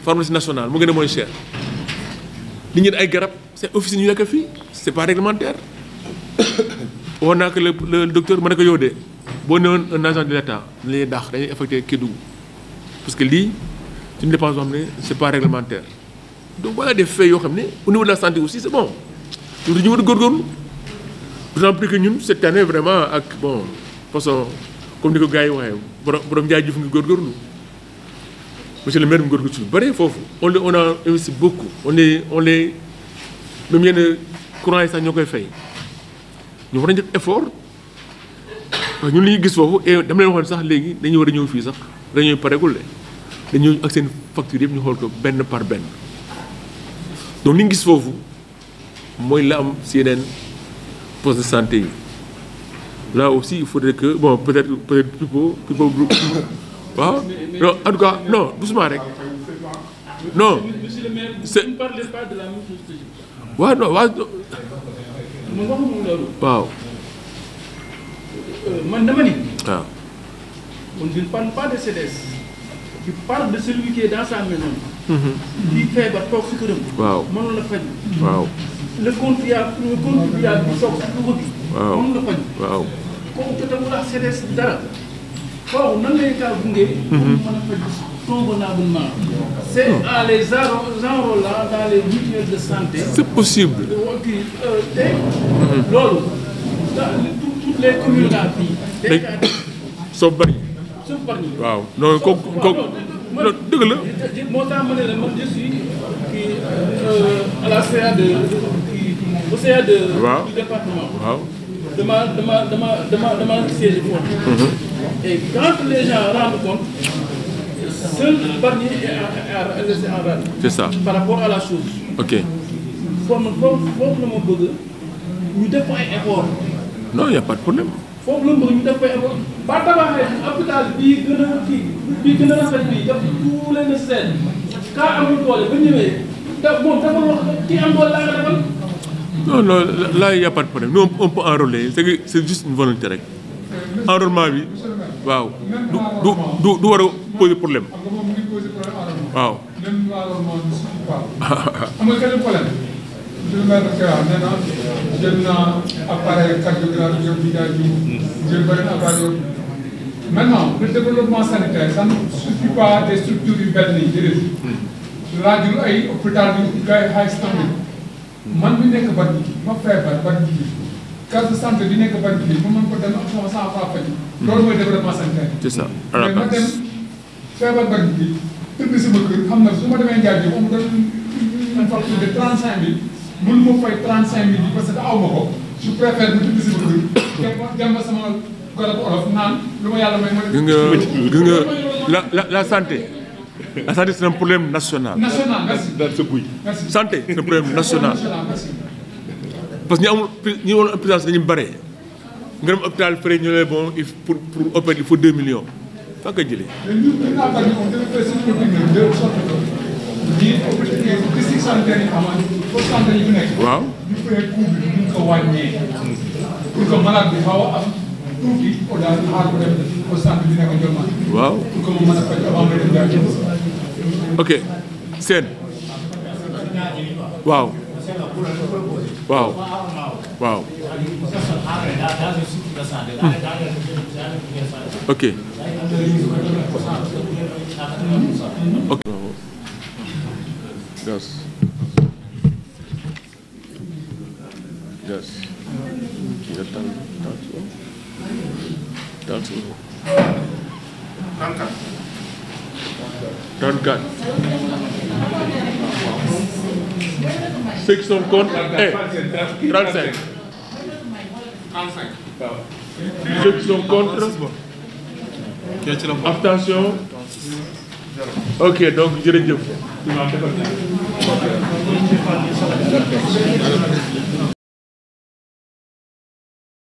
pharmacie nationale mu gën a mooy cher li ñu ay garab c'est officine ñu nekk fii c'est pas réglementaire wax naa que le docteur ma ne ko yow de boo newoon un agent de l'État dañuy dàq dañuy affecté Kédougou parce que lii c'est une dépense boo xam ne c'est pas réglementaire donc voilà des faits yoo xam ne au niveau de la santé aussi c'est bon ñu dañu war a góorgóorlu d'autant plus que ñun cette année vraiment ak bon façon comme ni ko gars yi waxee borom Ndiaye Diouf ngi góorgóorlu monsieur le maire mu góorgóorlu ci bëri foofu on a investi beaucoup on les même yenn courant yi sax ñoo koy fay ñu war nañu def effort parce que ñun li ñu gis foofu et dama leen waxoon sax léegi dañuy war a ñëw fii sax dañuy pareegul de dañuy ak seen facture yëpp ñu xool ko benn par benn donc li ñu gis foofu mooy la am si yeneen poste de santé yi là aussi il faudrait que bon peut-être Pipo waaw non en tout cas non doucement rek non c'est ne parlez pas de la même chose. waaw non waaw waaw man dama ni waaw je ne parle pas de CDS je parle de celui qui est dans sa maison di feebar toog si këram waaw mënul la faj waaw le contribuable bi toog si këram bi mënul la faj waaw kooku jotewul ak CDS dara kooku nan lay kaa gunge mën a faj convenablement c'est à les enrôlant dans les mutuelles de santé c'est possible kii te loolu toutes les communes là fii soo bari waaw non kooku non dëgg la moo tax ma ne la man je suis kii à la CA de kii au CA de du département waaw dama siège foofu et quand les gens rendent compte seul Bargny est resté en rade c'est ça par rapport à la chose ok foofu la ma bëgg ñu def ko ay effort. non y a pas de problème. foofu la bëgg ñu def ko ay effort ba tabaxee hôpital bii gën a kii bii gën a rafet bii def tout les nécessaires kaa amul doole ba ñëwee da moom dafa wax kii am doole laa nga defal. non non là y a pas de problème nous on peut enrôler c'est juste une volonté rek enrôlement bi waaw du war a poser problème waaw. même enrôlement ne suffit pas. xam nga quel problème. monsieur le maire de Kera nee na jël naa appareil cardiographe jël vidéo jël beneen appareil. maintenant le développement sanitaire ça ne suffit pas des structures yu benn yi déedéet. laajul ay hôpital yu gars yi high standard. man mi nekk Bargny ma feebar Bargny case de santé bi nekk Bargny ma mën ko dem ak sama sang faa faj. loolu mooy développement sanitaire. c'est ça mais ma dem feebar Bargny tëdd sama kër xam na su ma demee Ndiaye bi moom dañ une facture de 35000 mënu ma fay 35000 yi parce que aw ma ko je préfère mu tëdd sama kër dem ba sama garabu olof naan lu ma yàlla may ma. gis nga la santé. La santé, c'est un problème national. National, merci. Merci. Santé, c'est un problème national. Parce que nous avons un président qui est barré. Nous avons un hôpital frais, bon, pour opérer, il faut 2 millions. Pas que Djilé. Wow. Wow. Ok. Sen. Wow. Wow. Wow. Ok. Ok. Yes. Yes. That's all. 34. Ceux qui sont contre, 35. Ceux qui sont contre, abstention. Ok, donc je le dis.